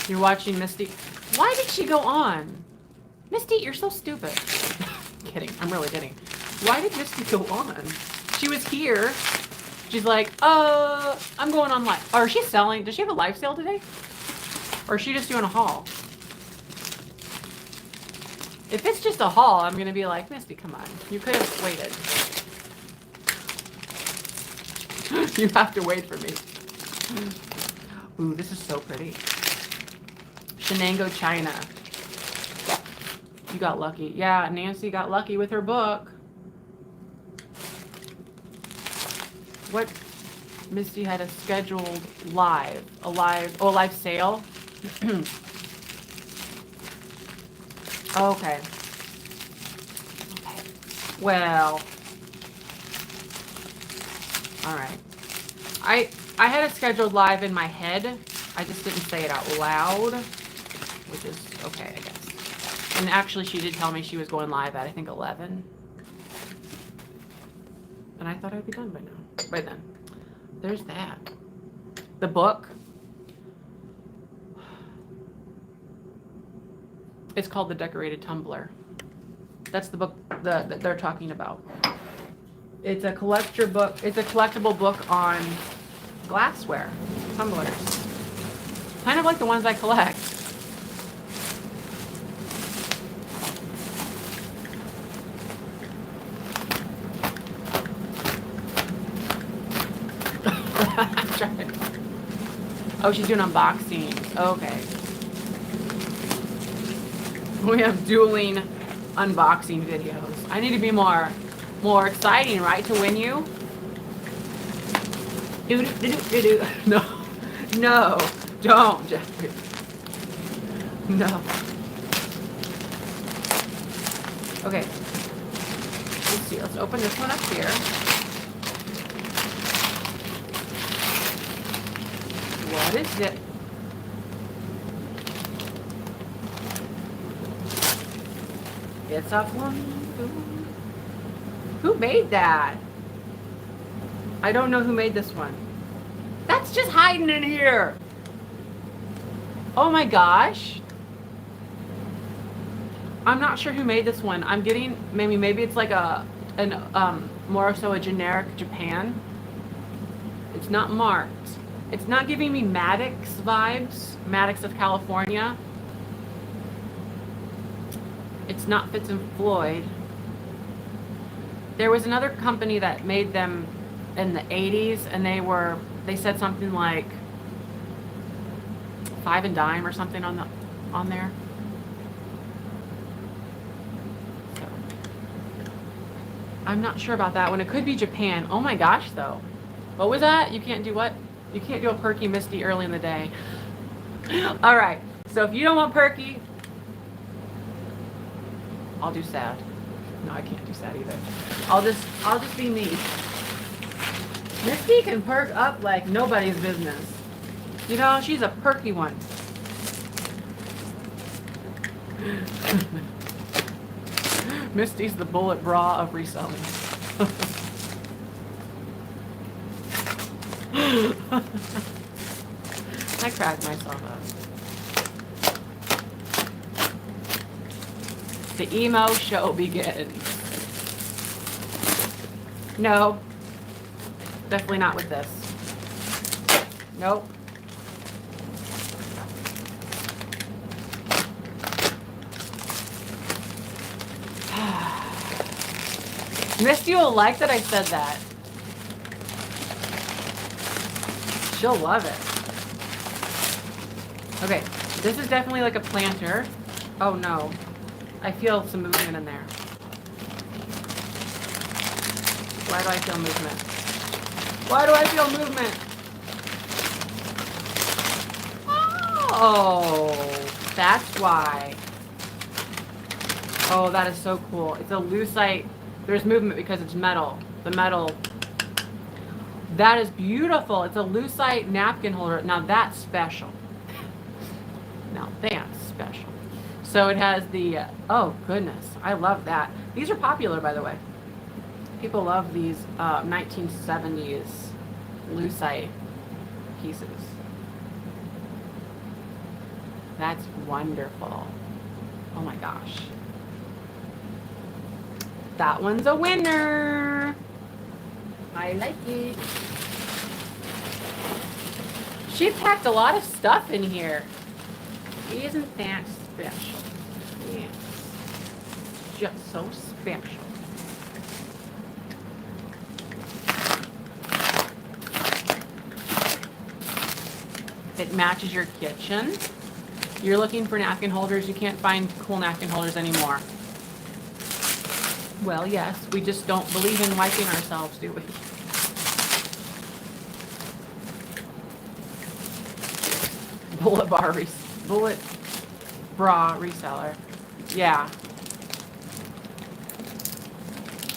You're watching Misty. Why did she go on? Misty, you're so stupid. Kidding. I'm really kidding. Why did Misty go on? She was here. She's like, I'm going on live. Or is she selling? Does she have a live sale today? Or is she just doing a haul? If it's just a haul, I'm going to be like, Misty, come on. You could have waited. You have to wait for me. Ooh, this is so pretty. Shenango China. You got lucky. Yeah, Nancy got lucky with her book. What? Misty had a scheduled live. A live sale? Okay. Well. All right. I had it scheduled live in my head. I just didn't say it out loud, which is okay, I guess. And actually, she did tell me she was going live at, I think, 11. And I thought I'd be done by now. By then. There's that. The book. It's called The Decorated Tumbler. That's the book that they're talking about. It's a collector book. It's a collectible book on glassware, tumblers. Kind of like the ones I collect. Oh, she's doing unboxing. Okay. We have dueling unboxing videos. I need to be more exciting, right, to win you? No, don't, Jeffrey. No. Okay. Let's see. Let's open this one up here. What is it? It's a flamingo. Who made that? I don't know who made this one. That's just hiding in here. Oh my gosh. I'm not sure who made this one. I'm getting maybe it's like more so a generic Japan. It's not marked. It's not giving me Maddox vibes. Maddox of California. It's not Fitz and Floyd. There was another company that made them in the 80s, and they said something like Five and Dime or something on there. So I'm not sure about that one. It could be Japan. Oh my gosh, though. What was that? You can't do what? You can't do a perky misty early in the day. All right. So if you don't want perky, I'll do sad. No, I can't do sad either. I'll just be me. Misty can perk up like nobody's business. You know, she's a perky one. Misty's the bullet bra of reselling. I cracked myself up. The emo show begins. No, definitely not with this. Nope. Misty will like that I said that. She'll love it. Okay, this is definitely like a planter. Oh no, I feel some movement in there. Why do I feel movement? Why do I feel movement? Oh, that's why. Oh, that is so cool. It's a lucite. There's movement because it's metal. The metal. That is beautiful. It's a lucite napkin holder. Now that's special. Now that's special. So it has the, oh goodness, I love that. These are popular, by the way. People love these 1970s lucite pieces. That's wonderful. Oh my gosh. That one's a winner. I like it. She packed a lot of stuff in here. Isn't that special? Yes. Just so special. It matches your kitchen. You're looking for napkin holders. You can't find cool napkin holders anymore. Well, yes, we just don't believe in wiping ourselves, do we? Bullet bra reseller. Yeah.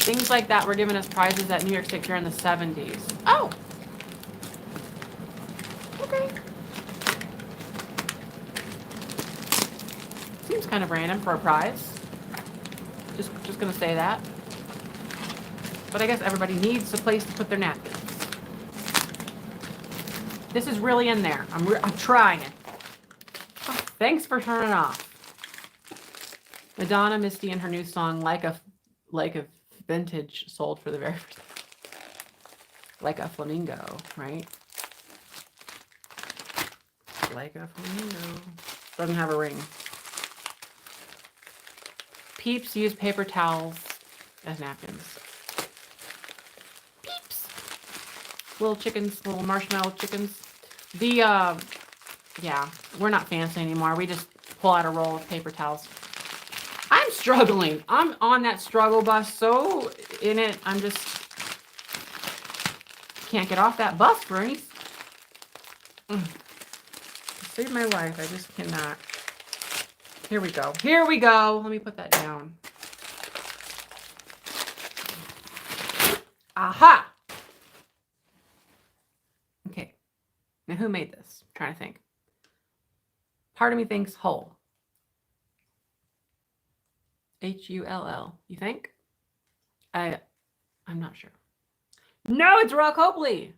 Things like that were given as prizes at New York State Fair in the 70s. Oh! Okay. Seems kind of random for a prize. Just gonna say that. But I guess everybody needs a place to put their napkins. This is really in there. I'm trying it. Oh, thanks for turning off. Madonna Misty and her new song like a vintage sold for the very first time. Like a flamingo, right? Like a flamingo. Doesn't have a ring. Peeps use paper towels as napkins. Peeps. Little chickens, little marshmallow chickens. Yeah, we're not fancy anymore. We just pull out a roll of paper towels. I'm struggling. I'm on that struggle bus, so in it, I'm just can't get off that bus, Bernie. To save my life, I just cannot. Here we go. Here we go. Let me put that down. Aha! Okay. Now, who made this? I'm trying to think. Part of me thinks whole. Hull. You think? I'm not sure. No, it's Royal Copley.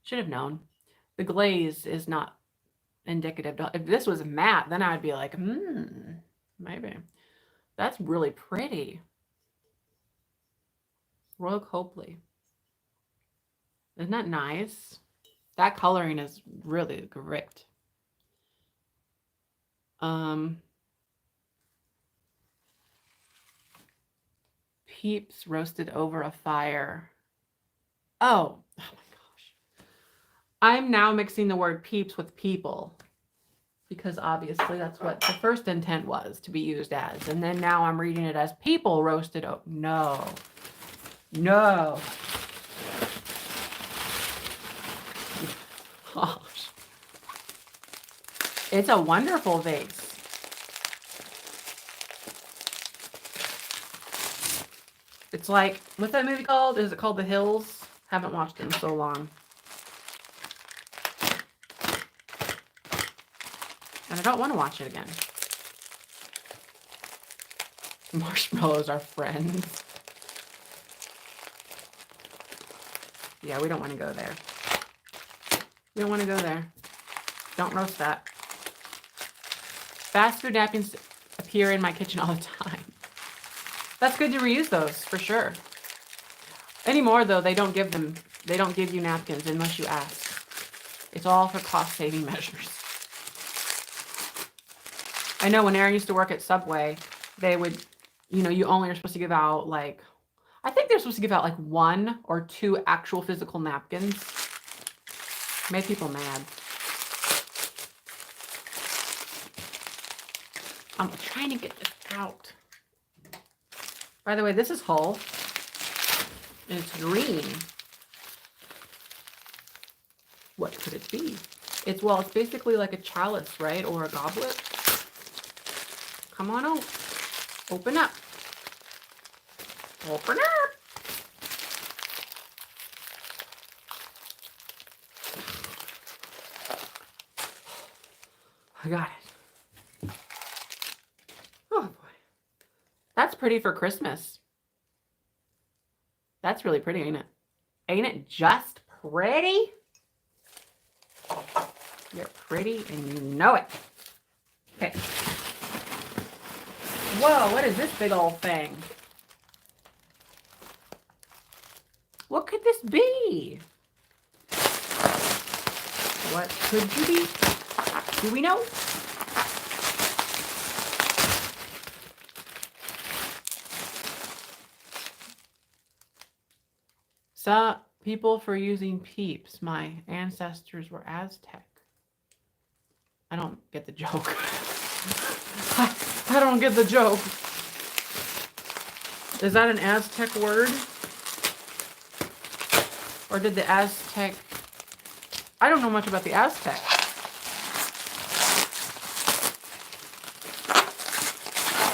Should have known. The glaze is not indicative. If this was matte, then I'd be like, maybe. That's really pretty. Royal Copley. Isn't that nice? That coloring is really great. Peeps roasted over a fire. Oh my gosh. I'm now mixing the word peeps with people because obviously that's what the first intent was to be used as. And then now I'm reading it as people roasted. Oh, no. No. Gosh. It's a wonderful vase. It's like, what's that movie called? Is it called The Hills? Haven't watched it in so long. And I don't want to watch it again. Marshmallows are friends. Yeah, we don't want to go there. We don't want to go there. Don't roast that. Fast food napkins appear in my kitchen all the time. That's good to reuse those for sure. Anymore though, they don't give you napkins unless you ask. It's all for cost saving measures. I know when Aaron used to work at Subway, they would, you only are supposed to give out like, I think they're supposed to give out like 1 or 2 actual physical napkins. Made people mad. I'm trying to get this out. By the way, this is Hull. And it's green. What could it be? It's basically like a chalice, right? Or a goblet. Come on out. Open up. Open up. I got it. Oh boy. That's pretty for Christmas. That's really pretty, ain't it? Ain't it just pretty? You're pretty and you know it. Okay. Whoa, what is this big old thing? What could this be? What could you be? Do we know? Some people for using peeps. My ancestors were Aztec. I don't get the joke. I don't get the joke. Is that an Aztec word? Or did the Aztec... I don't know much about the Aztec.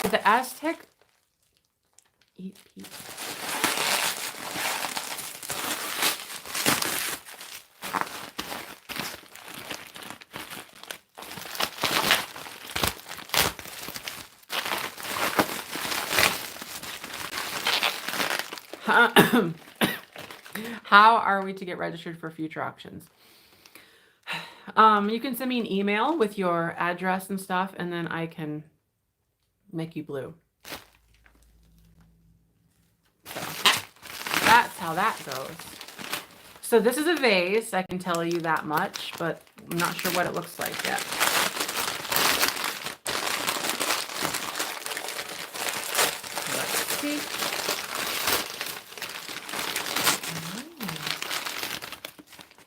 Did the Aztec eat peeps? How are we to get registered for future auctions? You can send me an email with your address and stuff, and then I can make you blue. So that's how that goes. So this is a vase, I can tell you that much, but I'm not sure what it looks like yet. Let's see.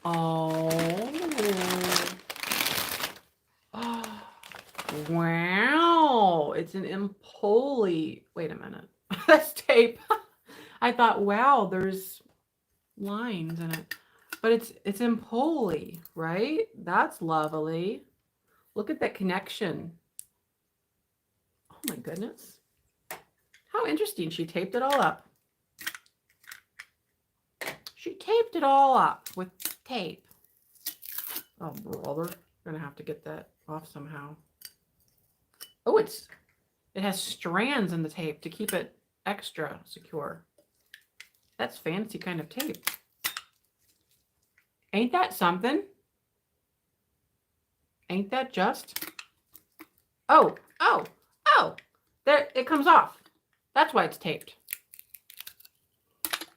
Oh. Wow. It's an Empoli. Wait a minute. That's tape. I thought, wow, there's lines in it. But it's Empoli, right? That's lovely. Look at that connection. Oh my goodness. How interesting. She taped it all up. She taped it all up with tape. Oh, brother. I'm going to have to get that off somehow. Oh, it's It has strands in the tape to keep it extra secure. That's fancy kind of tape. Ain't that something? Ain't that just? Oh, oh, oh, there, it comes off. That's why it's taped.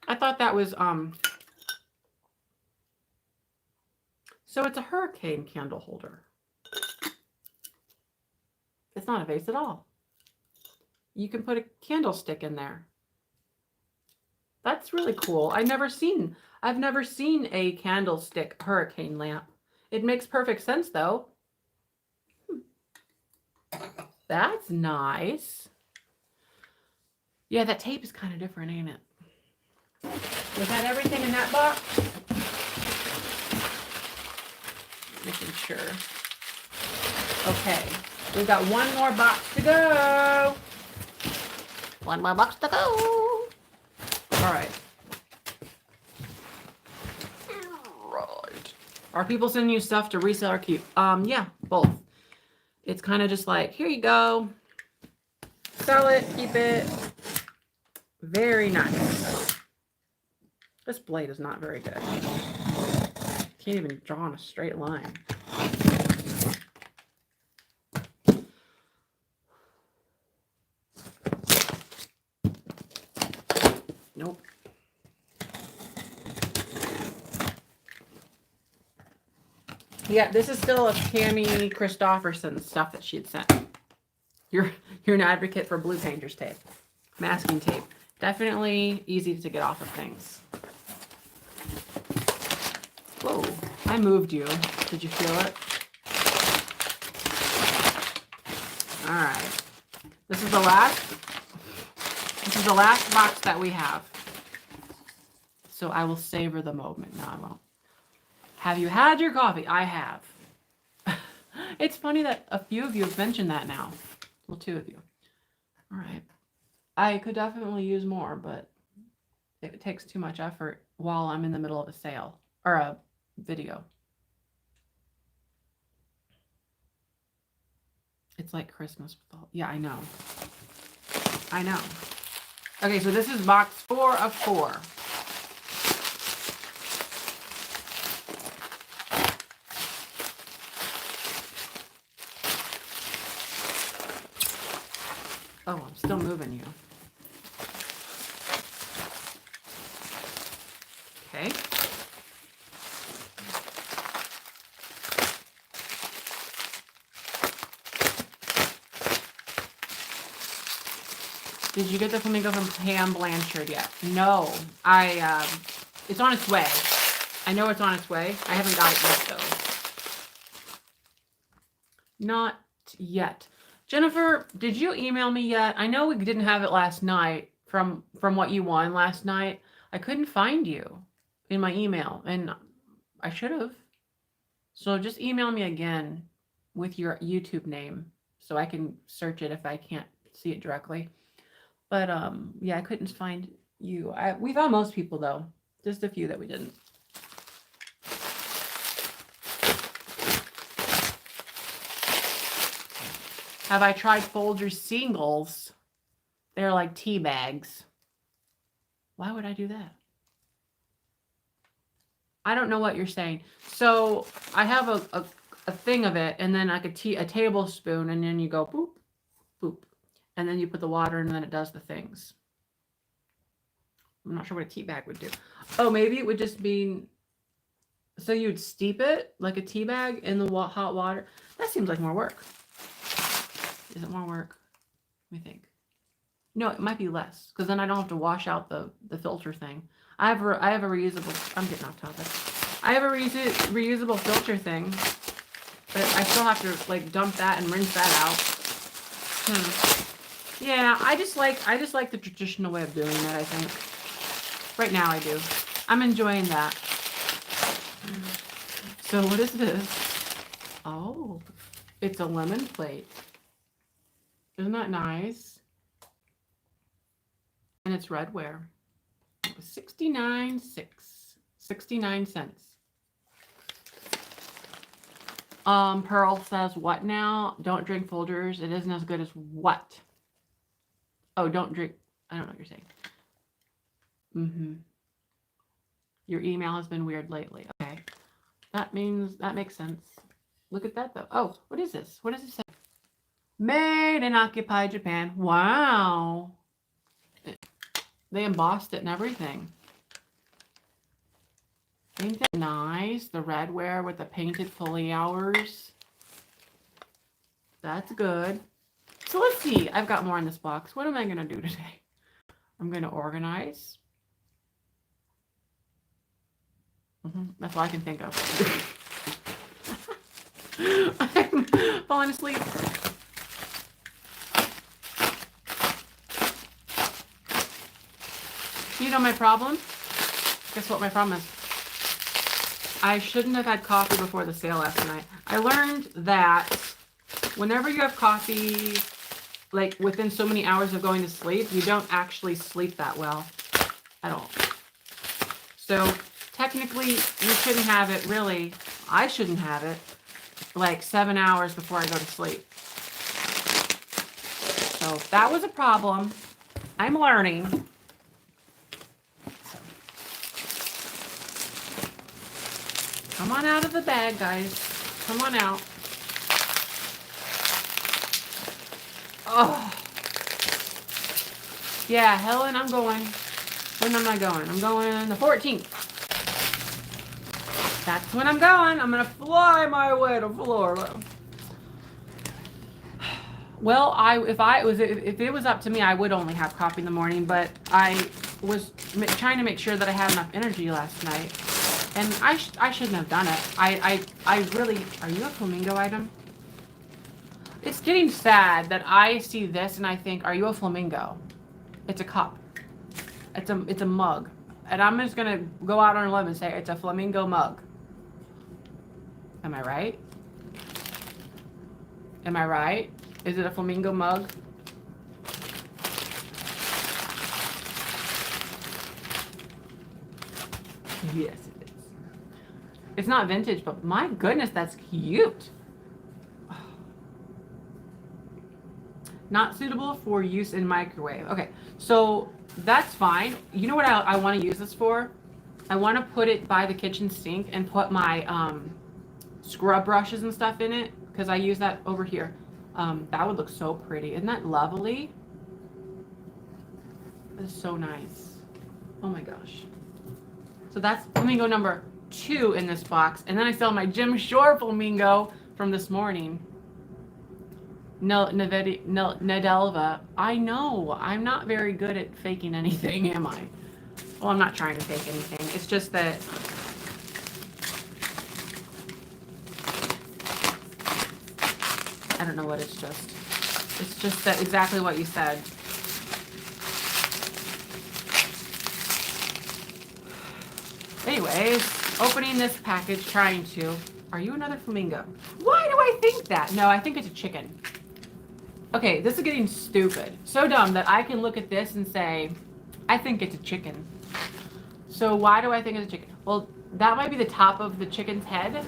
I thought that was, so it's a hurricane candle holder. It's not a vase at all. You can put a candlestick in there. That's really cool. I've never seen a candlestick hurricane lamp. It makes perfect sense though. That's nice. Yeah, that tape is kind of different, ain't it? Was that everything in that box? Making sure. Okay, we've got one more box to go. One more box to go. All right. Right. Are people sending you stuff to resell or keep? Yeah, both. It's kind of just like, here you go. Sell it, keep it. Very nice. This blade is not very good. Can't even draw on a straight line. Nope. Yeah, this is still a Tammy Christopherson stuff that she had sent. You're an advocate for blue painter's tape. Masking tape. Definitely easy to get off of things. Whoa, I moved you. Did you feel it? All right. This is the last box that we have. So I will savor the moment. No, I won't. Have you had your coffee? I have. It's funny that a few of you have mentioned that now. Well, 2 of you. All right. I could definitely use more, but it takes too much effort while I'm in the middle of a sale or a video. It's like Christmas with all. Yeah, I know. I know. Okay, so this is box 4 of 4. Oh, I'm still moving you. Okay. Did you get the flamingo from Pam Blanchard yet? No. It's on its way. I know it's on its way. I haven't got it yet, though. Not yet. Jennifer, did you email me yet? I know we didn't have it last night from what you won last night. I couldn't find you in my email, and I should have. So just email me again with your YouTube name so I can search it if I can't see it directly. But yeah, I couldn't find you. We found most people though, just a few that we didn't. Have I tried Folgers singles? They're like tea bags. Why would I do that? I don't know what you're saying. So I have a thing of it, and then like a tablespoon, and then you go boop, boop. And then you put the water, and then it does the things. I'm not sure what a tea bag would do. Oh, maybe it would just be, so you'd steep it like a tea bag in the hot water. That seems like more work. Is it more work? Let me think. No, it might be less, because then I don't have to wash out the filter thing. I have a reusable, I'm getting off topic. I have a reusable filter thing, but I still have to like dump that and rinse that out. Yeah, I just like the traditional way of doing it, I think. Right now I do. I'm enjoying that. So what is this? Oh, it's a lemon plate. Isn't that nice? And it's red ware. It was 69 cents. Pearl says, what now? Don't drink Folgers. It isn't as good as what? Oh, don't drink. I don't know what you're saying. Your email has been weird lately. Okay. That makes sense. Look at that though. Oh, what is this? What does it say? Made in occupied Japan. Wow. They embossed it and everything. Ain't that nice? The red ware with the painted fully hours. That's good. So let's see. I've got more in this box. What am I going to do today? I'm going to organize. That's all I can think of. I'm falling asleep. You know my problem? Guess what my problem is? I shouldn't have had coffee before the sale last night. I learned that whenever you have coffee, like within so many hours of going to sleep, you don't actually sleep that well at all. So technically, you shouldn't have it really. I shouldn't have it like 7 hours before I go to sleep. So that was a problem. I'm learning. Come on out of the bag, guys. Come on out. Oh. Yeah, Helen, I'm going. When am I going? I'm going the 14th. That's when I'm going. I'm going to fly my way to Florida. Well, if it was up to me, I would only have coffee in the morning, but I was trying to make sure that I had enough energy last night. And I shouldn't have done it. I really... Are you a flamingo item? It's getting sad that I see this and I think, are you a flamingo? It's a cup. It's a mug. And I'm just going to go out on a limb and say it's a flamingo mug. Am I right? Am I right? Is it a flamingo mug? Yes. It's not vintage, but my goodness, that's cute. Not suitable for use in microwave. Okay, so that's fine. You know what I want to use this for? I want to put it by the kitchen sink and put my scrub brushes and stuff in it, because I use that over here. That would look so pretty. Isn't that lovely? That's so nice. Oh my gosh. So that's flamingo number 2 in this box. And then I saw my Jim Shore flamingo from this morning. Nedelva. I know. I'm not very good at faking anything, am I? Well, I'm not trying to fake anything. It's just that... I don't know what it's just. It's just that exactly what you said. Anyways, opening this package, trying to. Are you another flamingo? Why do I think that? No, I think it's a chicken. Okay, this is getting stupid. So dumb that I can look at this and say, I think it's a chicken. So why do I think it's a chicken? Well, that might be the top of the chicken's head,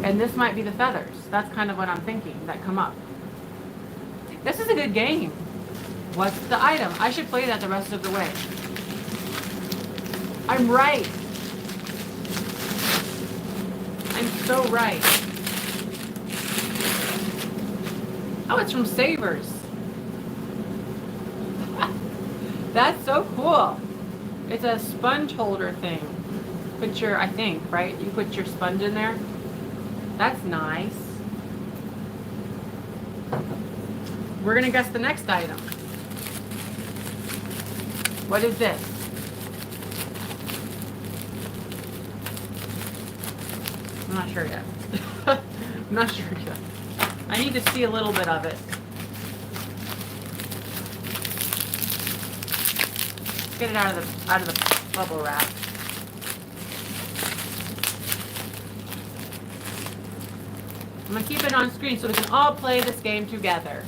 and this might be the feathers. That's kind of what I'm thinking that come up. This is a good game. What's the item? I should play that the rest of the way. I'm right. I'm so right. Oh, it's from Savers. That's so cool. It's a sponge holder thing. Put your, I think, right? You put your sponge in there. That's nice. We're going to guess the next item. What is this? I'm not sure yet. I'm not sure yet. I need to see a little bit of it. Let's get it out of the bubble wrap. I'm gonna keep it on screen so we can all play this game together.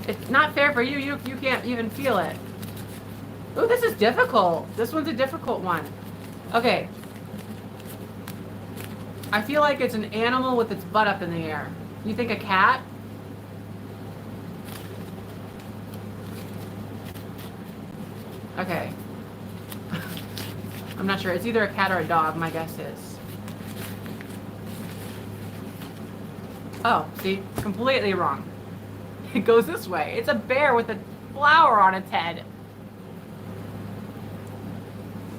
It's not fair for you. You can't even feel it. Ooh, this is difficult. This one's a difficult one. Okay. I feel like it's an animal with its butt up in the air. You think a cat? Okay. I'm not sure. It's either a cat or a dog, my guess is. Oh, see? Completely wrong. It goes this way. It's a bear with a flower on its head.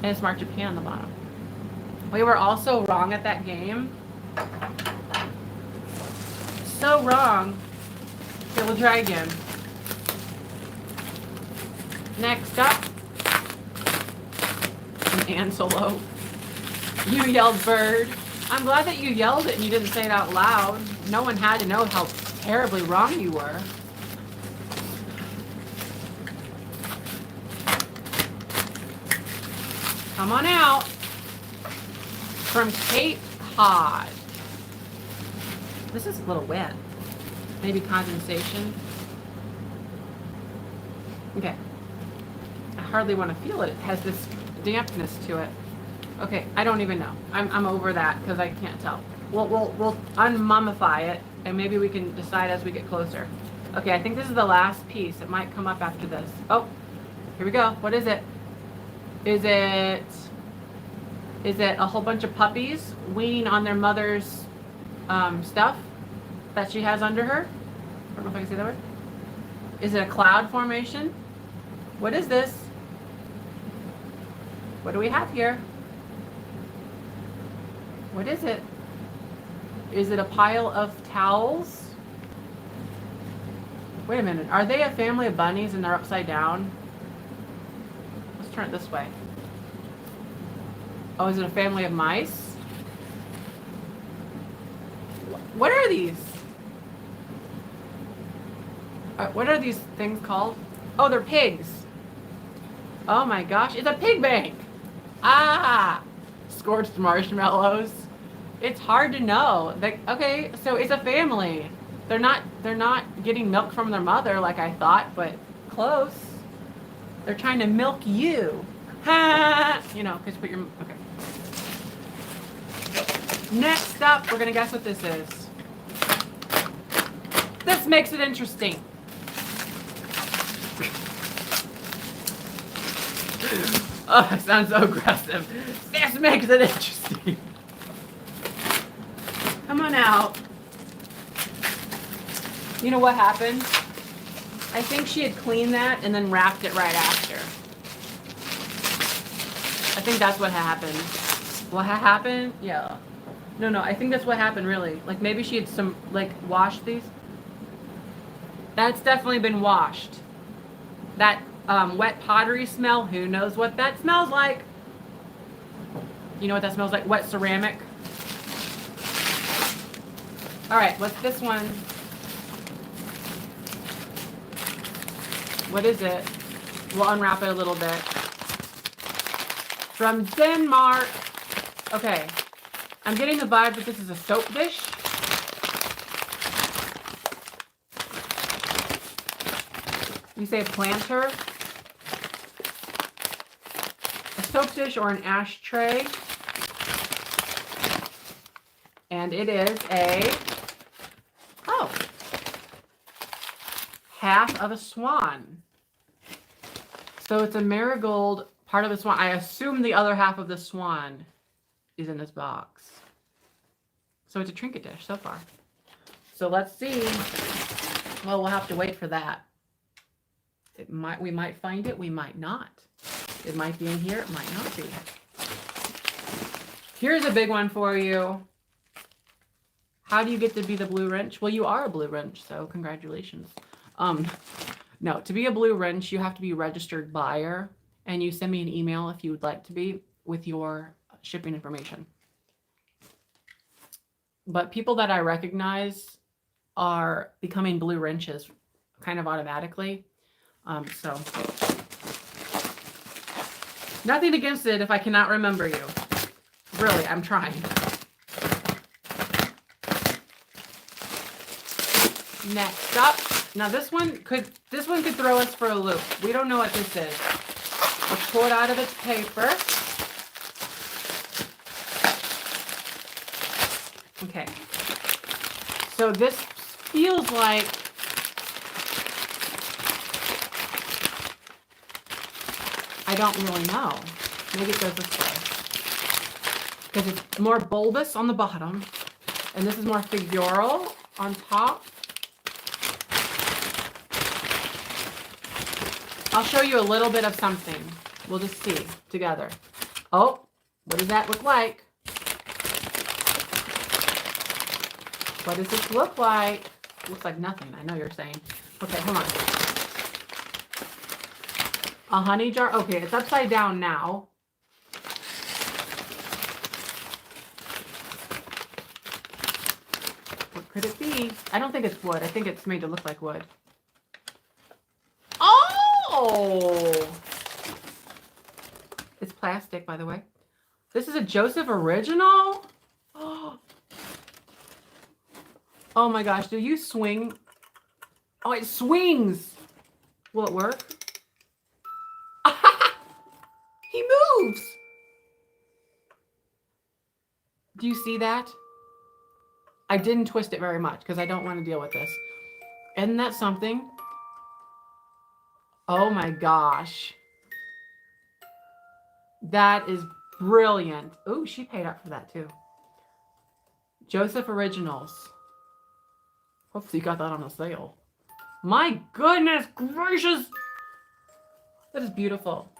And it's marked Japan on the bottom. We were also wrong at that game. So wrong. Okay, we'll try again. Next up, an antelope. You yelled bird. I'm glad that you yelled it and you didn't say it out loud. No one had to know how terribly wrong you were. Come on out. From Cape Cod. This is a little wet. Maybe condensation. Okay. I hardly want to feel it. It has this dampness to it. Okay, I don't even know. I'm over that because I can't tell. We'll unmummify it and maybe we can decide as we get closer. Okay, I think this is the last piece. It might come up after this. Oh, here we go. What is it? Is it a whole bunch of puppies weaning on their mother's stuff that she has under her? I don't know if I can say that word. Is it a cloud formation? What is this? What do we have here? What is it? Is it a pile of towels? Wait a minute. Are they a family of bunnies and they're upside down? Let's turn it this way. Oh, is it a family of mice? What are these? What are these things called? Oh, they're pigs. Oh my gosh, it's a pig bank. Ah, scorched marshmallows. It's hard to know. Okay, so it's a family. They're not getting milk from their mother like I thought, but close. They're trying to milk you. Ha! You know, because you put your okay. Next up, we're gonna guess what this is. This makes it interesting. Oh, it sounds so aggressive. This makes it interesting. Come on out. You know what happened? I think she had cleaned that and then wrapped it right after. I think that's what happened. What happened? Yeah. No, I think that's what happened really. Like maybe she had washed these. That's definitely been washed. That wet pottery smell, who knows what that smells like? You know what that smells like? Wet ceramic. All right, what's this one? What is it? We'll unwrap it a little bit. From Denmark. Okay, I'm getting the vibe that this is a soap dish. You say a planter, a soap dish, or an ashtray. And it is half of a swan. So it's a marigold, part of a swan. I assume the other half of the swan is in this box. So it's a trinket dish so far. So let's see. Well, we'll have to wait for that. We might find it, we might not. It might be in here, it might not be. Here's a big one for you. How do you get to be the blue wrench? Well, you are a blue wrench, so congratulations. No, to be a blue wrench, you have to be a registered buyer, and you send me an email if you would like to be with your shipping information. But people that I recognize are becoming blue wrenches kind of automatically. So nothing against it if I cannot remember you. Really, I'm trying. Next up, now this one could throw us for a loop. We don't know what this is. Let's pull it out of its paper. So this feels like I don't really know. Maybe it goes this way. Because it's more bulbous on the bottom. And this is more figural on top. I'll show you a little bit of something. We'll just see together. Oh, what does that look like? What does this look like? Looks like nothing. I know you're saying. Okay, hold on. A honey jar. Okay, it's upside down now. What could it be? I don't think it's wood. I think it's made to look like wood. Oh! It's plastic, by the way. This is a Joseph original? Oh my gosh, do you swing? Oh, it swings. Will it work? He moves. Do you see that? I didn't twist it very much because I don't want to deal with this. Isn't that something? Oh my gosh. That is brilliant. Oh, she paid up for that too. Joseph Originals. Hopefully you got that on a sale. My goodness gracious. That is beautiful.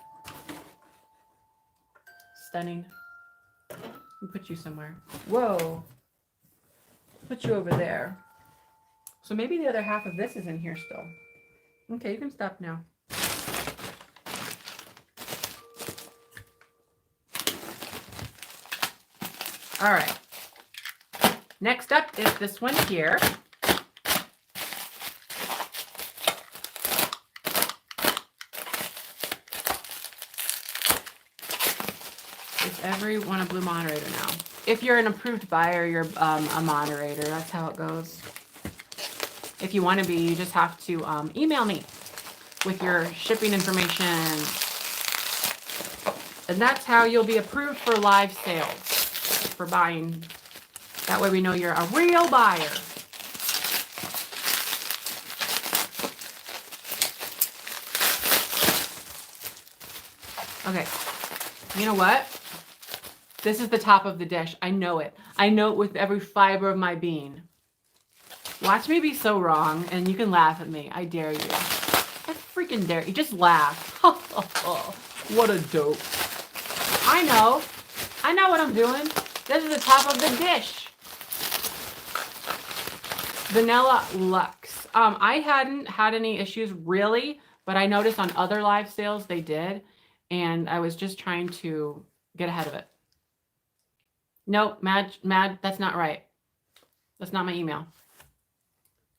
Stunning. Let me put you somewhere. Whoa. Put you over there. So maybe the other half of this is in here still. Okay, you can stop now. All right. Next up is this one here. Is everyone a blue moderator now? If you're an approved buyer, you're a moderator. That's how it goes. If you want to be, you just have to email me with your shipping information. And that's how you'll be approved for live sales, for buying. That way we know you're a real buyer. Okay, you know what? This is the top of the dish. I know it. I know it with every fiber of my being. Watch me be so wrong, and you can laugh at me. I dare you. I freaking dare you. Just laugh. What a dope. I know. I know what I'm doing. This is the top of the dish. Vanilla Luxe. I hadn't had any issues really, but I noticed on other live sales they did, and I was just trying to get ahead of it. Nope, Mad, that's not right. That's not my email.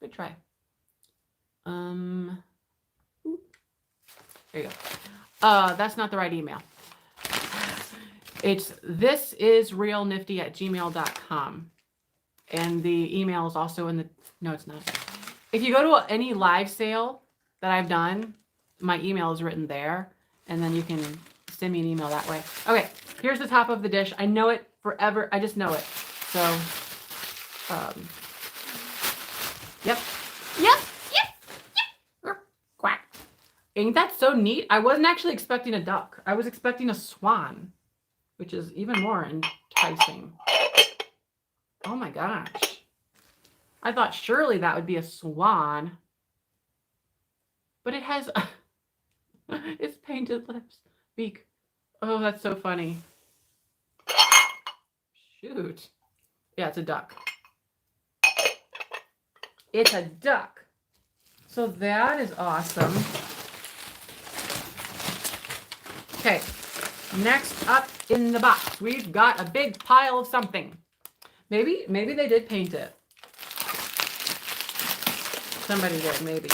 Good try. There you go. That's not the right email. It's thisisrealnifty@gmail.com. And the email is also in the, no, it's not. If you go to any live sale that I've done, my email is written there. And then you can send me an email that way. Okay, here's the top of the dish. I know it forever. I just know it. So, yep. Quack. Ain't that so neat? I wasn't actually expecting a duck. I was expecting a swan, which is even more enticing. Oh my gosh. I thought surely that would be a swan. But it has it's painted lips. Beak. Oh, that's so funny. Shoot. Yeah, it's a duck. It's a duck. So that is awesome. Okay. Next up in the box, we've got a big pile of something. Maybe they did paint it. Somebody did, maybe.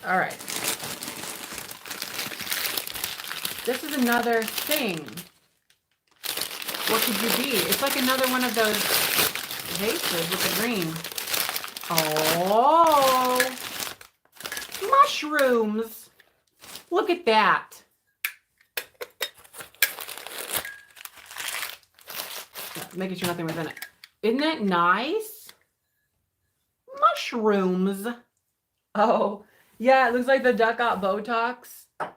All right. This is another thing. What could you be? It's like another one of those vases with the green. Oh, mushrooms. Look at that. Yeah, making sure nothing was in it. Isn't that nice? Mushrooms. Oh, yeah, it looks like the duck got Botox. Oh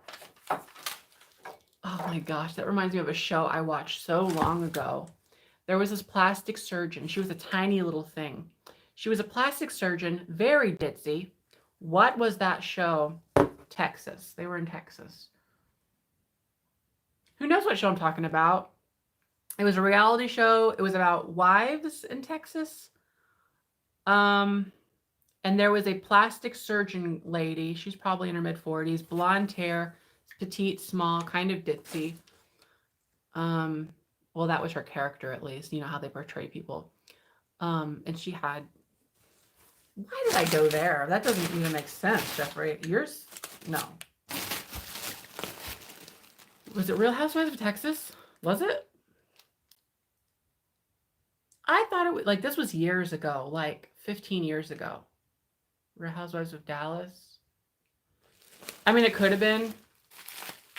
my gosh, that reminds me of a show I watched so long ago. There was this plastic surgeon. She was a tiny little thing. She was a plastic surgeon, very ditzy. What was that show? Texas. They were in Texas. Who knows what show I'm talking about? It was a reality show. It was about wives in Texas. And there was a plastic surgeon lady. She's probably in her mid-40s, blonde hair, petite, small, kind of ditzy. Well, that was her character, at least. You know how they portray people. And she had... Why did I go there? That doesn't even make sense, Jeffrey. Yours? No. Was it Real Housewives of Texas? Was it? I thought it was... Like, this was years ago. Like, 15 years ago. Real Housewives of Dallas. I mean, it could have been.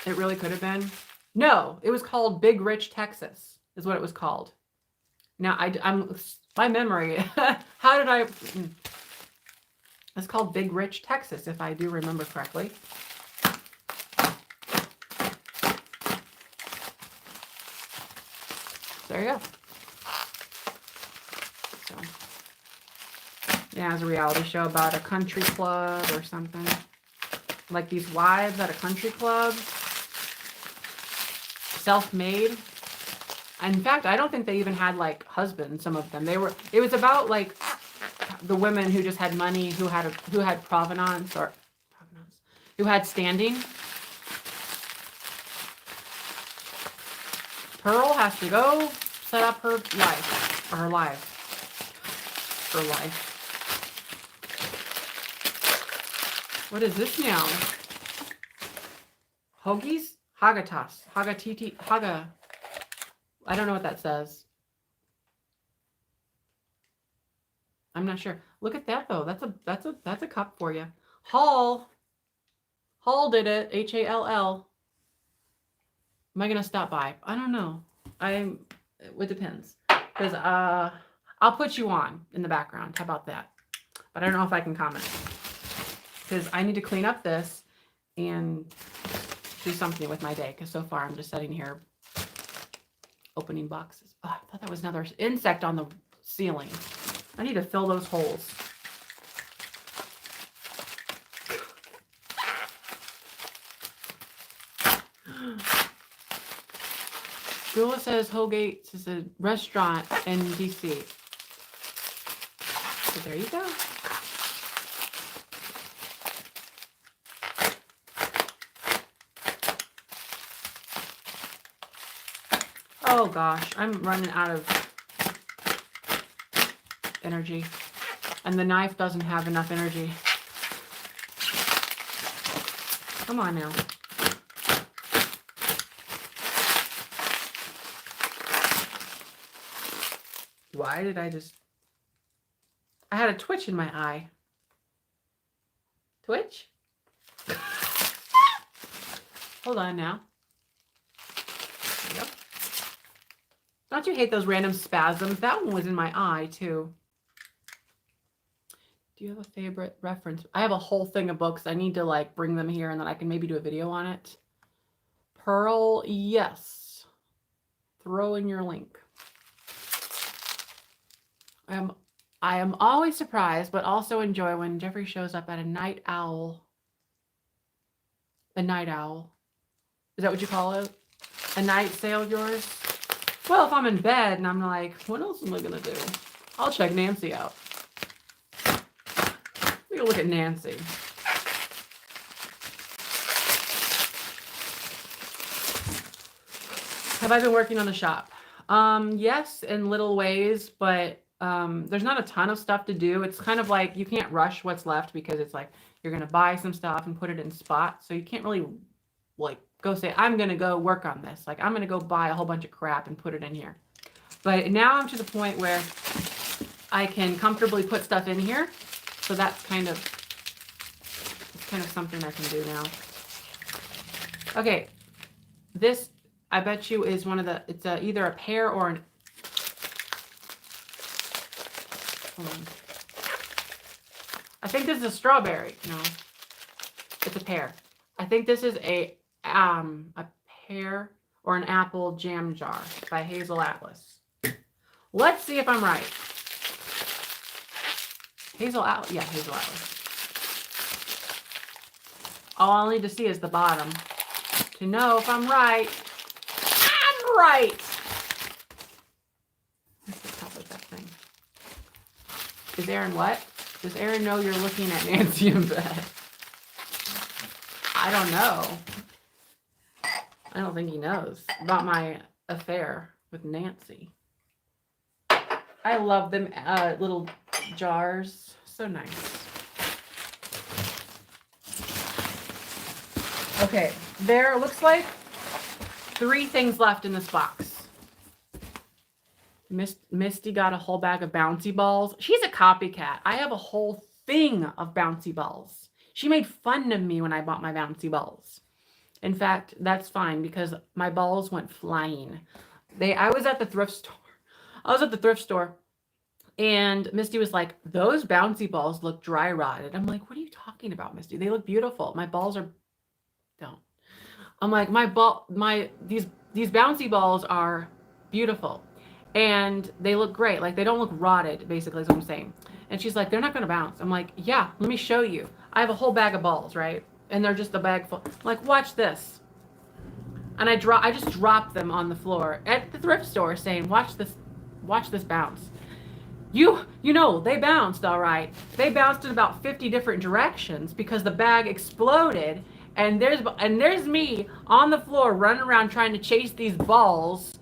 It really could have been. No, it was called Big Rich Texas, is what it was called. Now, I'm my memory. How did I? It's called Big Rich Texas, if I do remember correctly. There you go. So, yeah, it's a reality show about a country club or something. Like these wives at a country club. Self-made. In fact, I don't think they even had like husbands, some of them. It was about like the women who just had money, who had provenance, who had standing. Pearl has to go set up her life, or her life. Her life. What is this now? Hoagies? Hagatas. Hagatiti. Haga. I don't know what that says. I'm not sure. Look at that though. That's a cup for you. Hall. Hall did it. Hall. Am I gonna stop by? I don't know. It depends. Because I'll put you on in the background. How about that? But I don't know if I can comment. Because I need to clean up this and do something with my day. Because so far I'm just sitting here opening boxes. Oh, I thought that was another insect on the ceiling. I need to fill those holes. Jula says Hogate's is a restaurant in DC. So there you go. Oh gosh, I'm running out of energy. And the knife doesn't have enough energy. Come on now. Why did I had a twitch in my eye. Twitch? Hold on now. Yep. Don't you hate those random spasms? That one was in my eye too. Do you have a favorite reference? I have a whole thing of books. I need to like bring them here and then I can maybe do a video on it. Pearl, yes. Throw in your link. I am always surprised, but also enjoy when Jeffrey shows up at a night owl. A night owl. Is that what you call it? A night sale of yours? Well, if I'm in bed and I'm like, what else am I going to do? I'll check Nancy out. Take a look at Nancy. Have I been working on the shop? Yes, in little ways, but there's not a ton of stuff to do. It's kind of like you can't rush what's left because it's like you're going to buy some stuff and put it in spots. So you can't really like go say, I'm going to go work on this. Like I'm going to go buy a whole bunch of crap and put it in here. But now I'm to the point where I can comfortably put stuff in here. So that's kind of something I can do now. Okay, this, I bet you, is one of the, it's either a pear or an, I think this is a strawberry. No, it's a pear. I think this is a pear or an apple jam jar by Hazel Atlas. Let's see if I'm right. Hazel Atlas. Yeah, Hazel Atlas. All I'll need to see is the bottom to know if I'm right. I'm right. What's the top of that thing? Is Aaron what? Does Aaron know you're looking at Nancy in bed? I don't know. I don't think he knows about my affair with Nancy. I love them little jars. So nice. Okay, there looks like 3 things left in this box. Misty got a whole bag of bouncy balls. She's a copycat. I have a whole thing of bouncy balls. She made fun of me when I bought my bouncy balls. In fact, that's fine because my balls went flying. I was at the thrift store. And Misty was like, those bouncy balls look dry rotted. I'm like, what are you talking about, Misty? They look beautiful. My balls don't. I'm like, these bouncy balls are beautiful. And they look great. Like, they don't look rotted, basically, is what I'm saying. And she's like, they're not going to bounce. I'm like, yeah, let me show you. I have a whole bag of balls, right? And they're just a bag full. I'm like, watch this. And I just dropped them on the floor at the thrift store saying, watch this bounce. You know, they bounced all right. They bounced in about 50 different directions because the bag exploded. And there's me on the floor running around trying to chase these balls.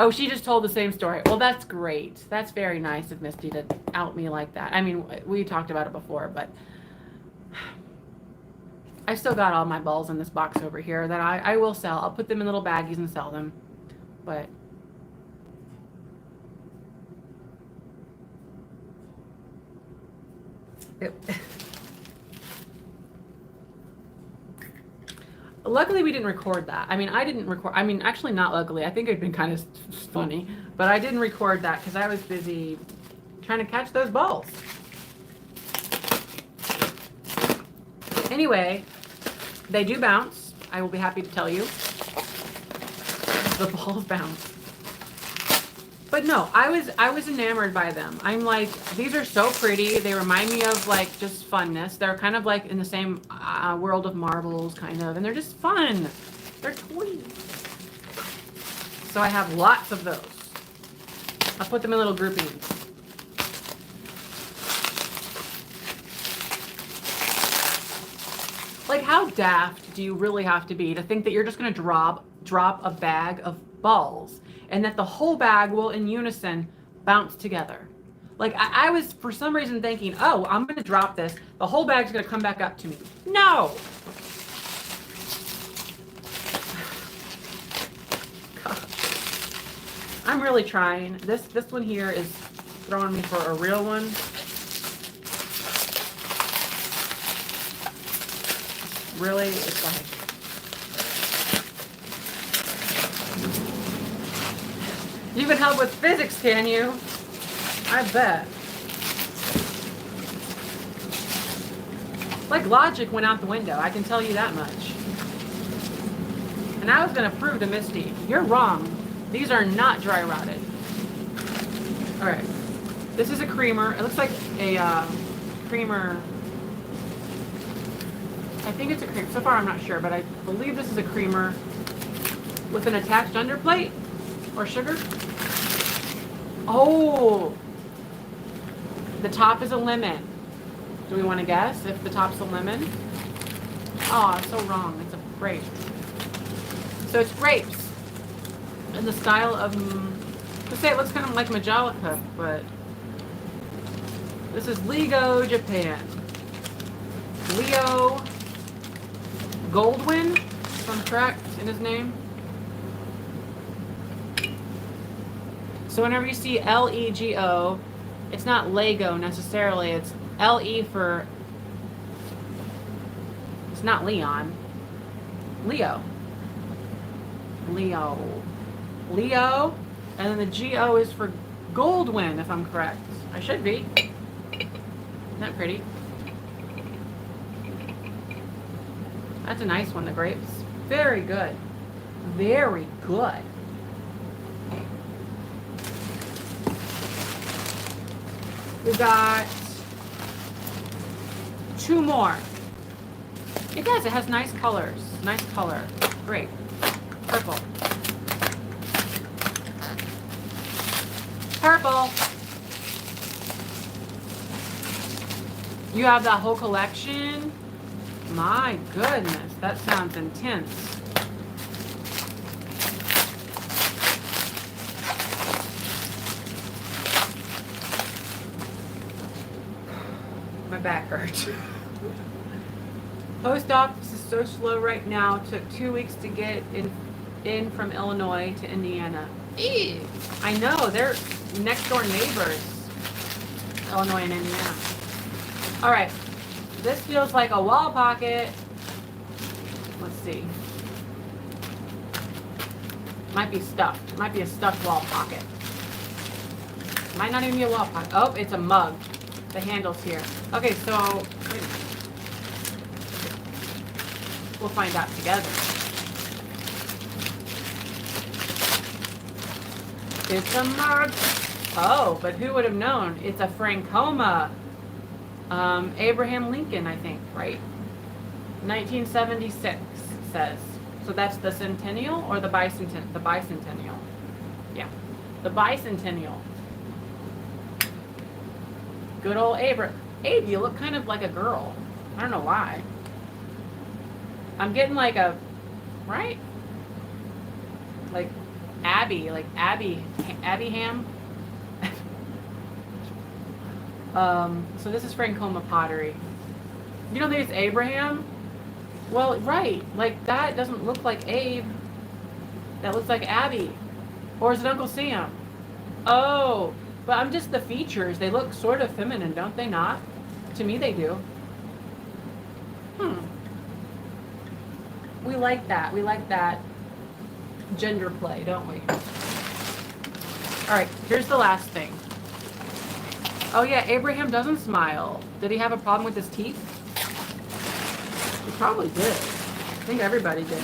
Oh, she just told the same story. Well, that's great. That's very nice of Misty to out me like that. I mean, we talked about it before, but I still got all my balls in this box over here that I will sell. I'll put them in little baggies and sell them. But luckily, we didn't record that. I mean, actually not luckily. I think it'd been kind of funny, but I didn't record that because I was busy trying to catch those balls. Anyway, they do bounce. I will be happy to tell you. The balls bounce. But no, I was enamored by them. I'm like, these are so pretty. They remind me of like just funness. They're kind of like in the same world of marbles, kind of, and they're just fun. They're toys. So I have lots of those. I'll put them in little groupings. Like, how daft do you really have to be to think that you're just gonna drop a bag of balls and that the whole bag will in unison bounce together? Like, I was for some reason thinking, oh, I'm gonna drop this, the whole bag's gonna come back up to me. No. Gosh. I'm really trying. This one here is throwing me for a real one. Really, it's like, you can help with physics, can you? I bet. Like, logic went out the window, I can tell you that much. And I was going to prove to Misty, you're wrong. These are not dry rotted. Alright. This is a creamer. It looks like a creamer. I think it's a creamer. So far, I'm not sure, but I believe this is a creamer with an attached underplate or sugar. Oh, the top is a lemon. Do we want to guess if the top's a lemon? Oh, it's so wrong. It's a grape. So it's grapes in the style of, let's say it looks kind of like Majolica, but this is Lego Japan. Leo Goldwyn, if I'm correct in his name. So whenever you see L-E-G-O, it's not Lego necessarily, it's L-E for, it's not Leon, Leo. Leo. Leo. And then the G-O is for Goldwyn, if I'm correct. I should be. Isn't that pretty? That's a nice one, the grapes. Very good. Very good. We got 2 more. It does. It has nice colors. Nice color. Great. Purple. Purple. You have that whole collection? My goodness, that sounds intense. My back hurts. Post office is so slow right now. Took 2 weeks to get in from Illinois to Indiana. Ew. I know, they're next door neighbors, Illinois and Indiana. All right, this feels like a wall pocket. Let's see. Might be stuffed. Might be a stuffed wall pocket. Might not even be a wall pocket. Oh, it's a mug. The handle's here. Okay, so we'll find out together. It's a mug. Oh, but who would have known? It's a Francoma. Abraham Lincoln, I think, right? 1976, it says. So that's the centennial or the bicentennial? The bicentennial. Yeah, the bicentennial. Good old Abe, you look kind of like a girl. I don't know why. I'm getting like a, right? Like Abby Ham. So this is Francoma pottery. You know, there's Abraham. Well, right, like that doesn't look like Abe. That looks like Abby. Or is it Uncle Sam? Oh, but I'm just the features. They look sort of feminine, don't they not? To me, they do. We like that. We like that gender play, don't we? All right, here's the last thing. Oh yeah, Abraham doesn't smile. Did he have a problem with his teeth? He probably did. I think everybody did.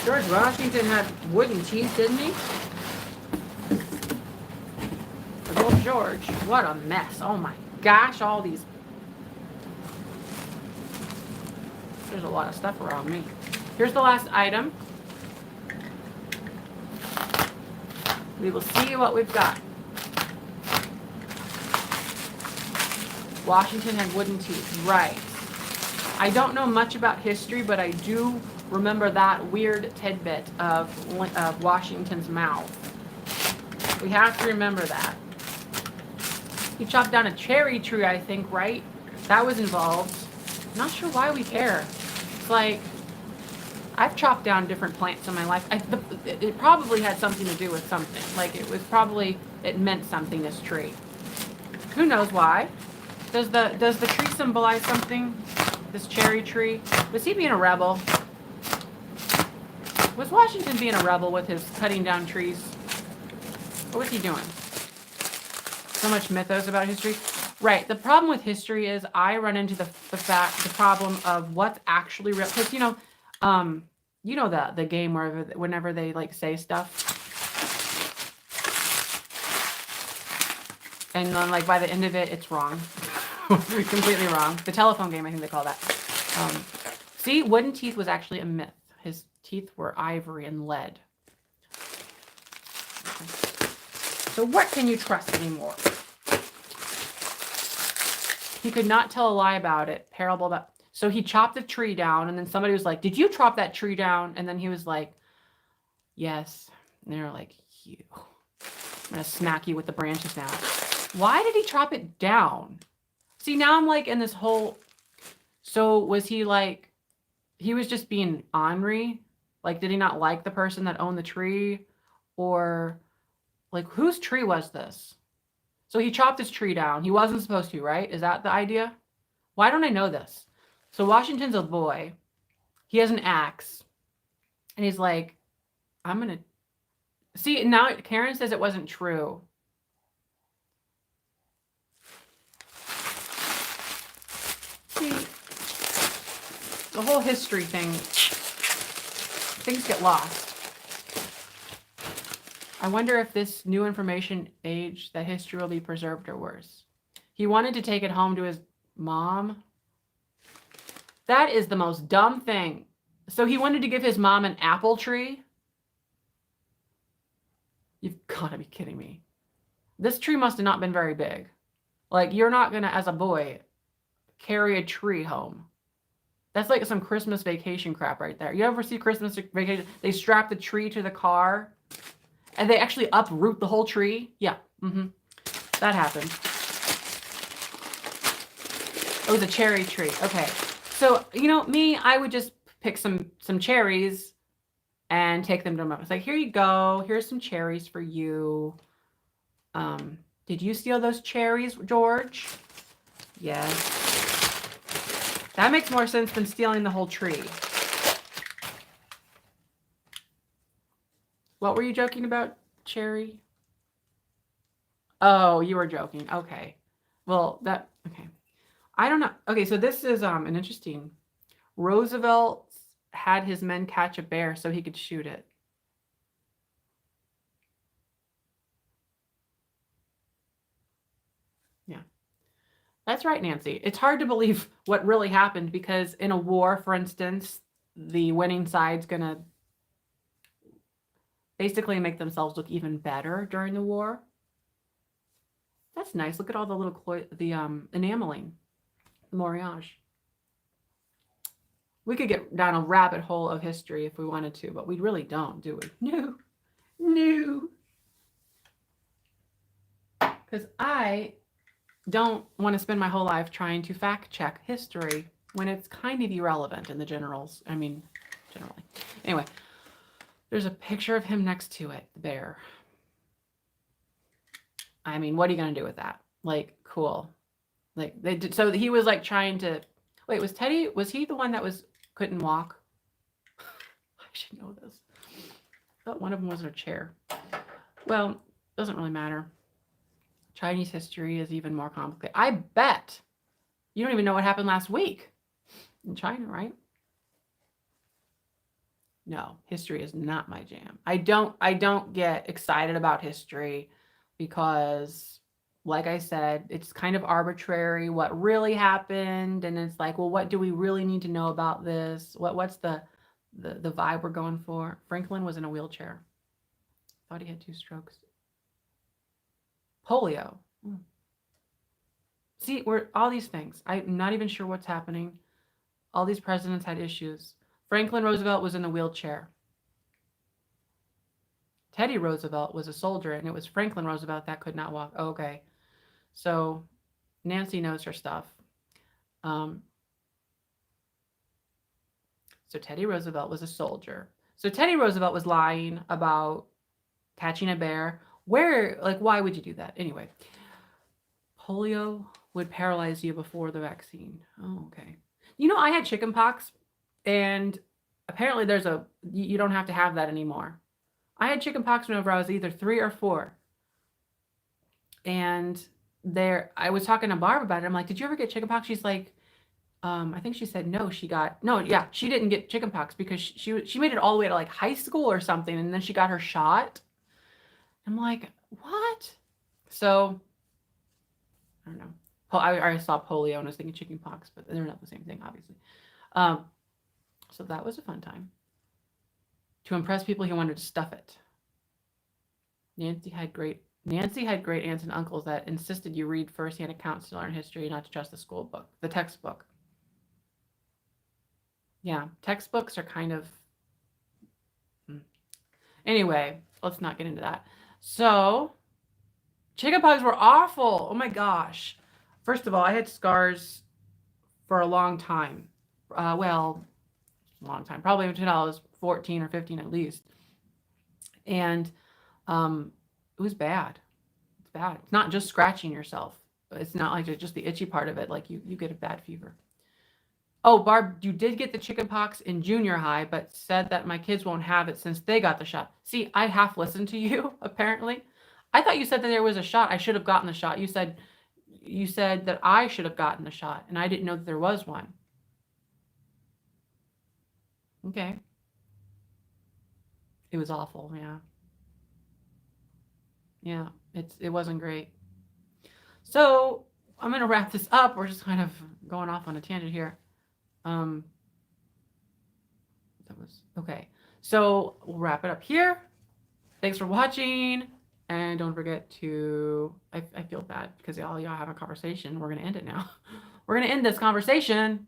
George Washington had wooden teeth, didn't he? Good old George. What a mess. Oh my gosh, all these. There's a lot of stuff around me. Here's the last item. We will see what we've got. Washington had wooden teeth, right. I don't know much about history, but I do remember that weird tidbit of Washington's mouth. We have to remember that. He chopped down a cherry tree, I think, right? That was involved. Not sure why we care. It's like, I've chopped down different plants in my life. It probably had something to do with something. Like it meant something, this tree. Who knows why? Does the tree symbolize something? This cherry tree? Was he being a rebel? Was Washington being a rebel with his cutting down trees? What was he doing? So much mythos about history. Right. The problem with history is I run into the problem of what's actually real. Because you know the game where whenever they like say stuff, and then like by the end of it, it's wrong. Completely wrong. The telephone game, I think they call that. See, wooden teeth was actually a myth. His teeth were ivory and lead. So what can you trust anymore? He could not tell a lie about it. Parable about. So he chopped the tree down, and then somebody was like, "Did you chop that tree down?" And then he was like, "Yes." And they were like, "You, I'm gonna smack you with the branches now." Why did he chop it down? See, now I'm like in this whole. So was he like, he was just being ornery? Like, did he not like the person that owned the tree? Or like, whose tree was this? So he chopped his tree down. He wasn't supposed to, right? Is that the idea? Why don't I know this? So Washington's a boy. He has an axe. And he's like, I'm going to see now. Karen says it wasn't true. See, the whole history thing, things get lost. I wonder if this new information age, that history will be preserved or worse. He wanted to take it home to his mom. That is the most dumb thing. So he wanted to give his mom an apple tree? You've got to be kidding me. This tree must have not been very big. Like, you're not going to, as a boy, carry a tree home. That's like some Christmas vacation crap right there. You ever see Christmas vacation? They strap the tree to the car and they actually uproot the whole tree. Yeah. That happened. It was a cherry tree. Okay. So, you know, me, I would just pick some cherries and take them to my, it's like, here you go. Here's some cherries for you. Did you steal those cherries, George? Yes. That makes more sense than stealing the whole tree. What were you joking about, Cherry? Oh, you were joking. Okay. Well, okay. I don't know. Okay, so this is an interesting. Roosevelt had his men catch a bear so he could shoot it. Yeah. That's right, Nancy. It's hard to believe what really happened because in a war, for instance, the winning side's going to basically make themselves look even better during the war. That's nice. Look at all the little enameling, the moriage. We could get down a rabbit hole of history if we wanted to, but we really don't, do we? No. Because I don't want to spend my whole life trying to fact check history when it's kind of irrelevant in the generally. Anyway, there's a picture of him next to it, the bear. I mean, what are you going to do with that? Like, cool. Like, they did, so he was like trying to, wait, was he the one that couldn't walk? I should know this. I thought one of them was in a chair. Well, doesn't really matter. Chinese history is even more complicated. I bet you don't even know what happened last week in China, right? No, history is not my jam. I don't get excited about history because, like I said, it's kind of arbitrary what really happened, and it's like, well, what do we really need to know about this? What's the vibe we're going for? Franklin was in a wheelchair. Thought he had 2 strokes. Polio. See, we're all these things. I'm not even sure what's happening. All these presidents had issues. Franklin Roosevelt was in a wheelchair. Teddy Roosevelt was a soldier, and it was Franklin Roosevelt that could not walk. Oh, okay. So Nancy knows her stuff. So Teddy Roosevelt was a soldier. So Teddy Roosevelt was lying about catching a bear. Why would you do that? Anyway, polio would paralyze you before the vaccine. Oh, okay. You know, I had chicken pox, and apparently you don't have to have that anymore. I had chicken pox whenever I was either 3 or 4. And I was talking to Barb about it. I'm like, did you ever get chicken pox? She's like, I think she said no, she didn't get chicken pox because she made it all the way to like high school or something. And then she got her shot. I'm like, what? So I don't know. I saw polio and I was thinking chicken pox, but they're not the same thing, obviously. So that was a fun time. To impress people, he wanted to stuff it. Nancy had great aunts and uncles that insisted you read first-hand accounts to learn history, not to trust the school book, the textbook. Yeah, textbooks are kind of... Anyway, let's not get into that. So, chickenpox were awful. Oh my gosh. First of all, I had scars for a long time. A long time. Probably until I was 14 or 15 at least. And it was bad. It's bad. It's not just scratching yourself. It's not like just the itchy part of it. Like you get a bad fever. Oh, Barb, you did get the chicken pox in junior high, but said that my kids won't have it since they got the shot. See, I half listened to you, apparently. I thought you said that there was a shot. I should have gotten the shot. You said that I should have gotten the shot, and I didn't know that there was one. Okay. It was awful, yeah. Yeah. It wasn't great. So I'm gonna wrap this up. We're just kind of going off on a tangent here. Um that was okay. So we'll wrap it up here. Thanks for watching. And don't forget to, I feel bad because all y'all have a conversation. We're going to end it now. We're going to end this conversation.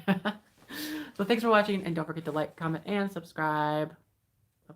So thanks for watching. And don't forget to like, comment, and subscribe.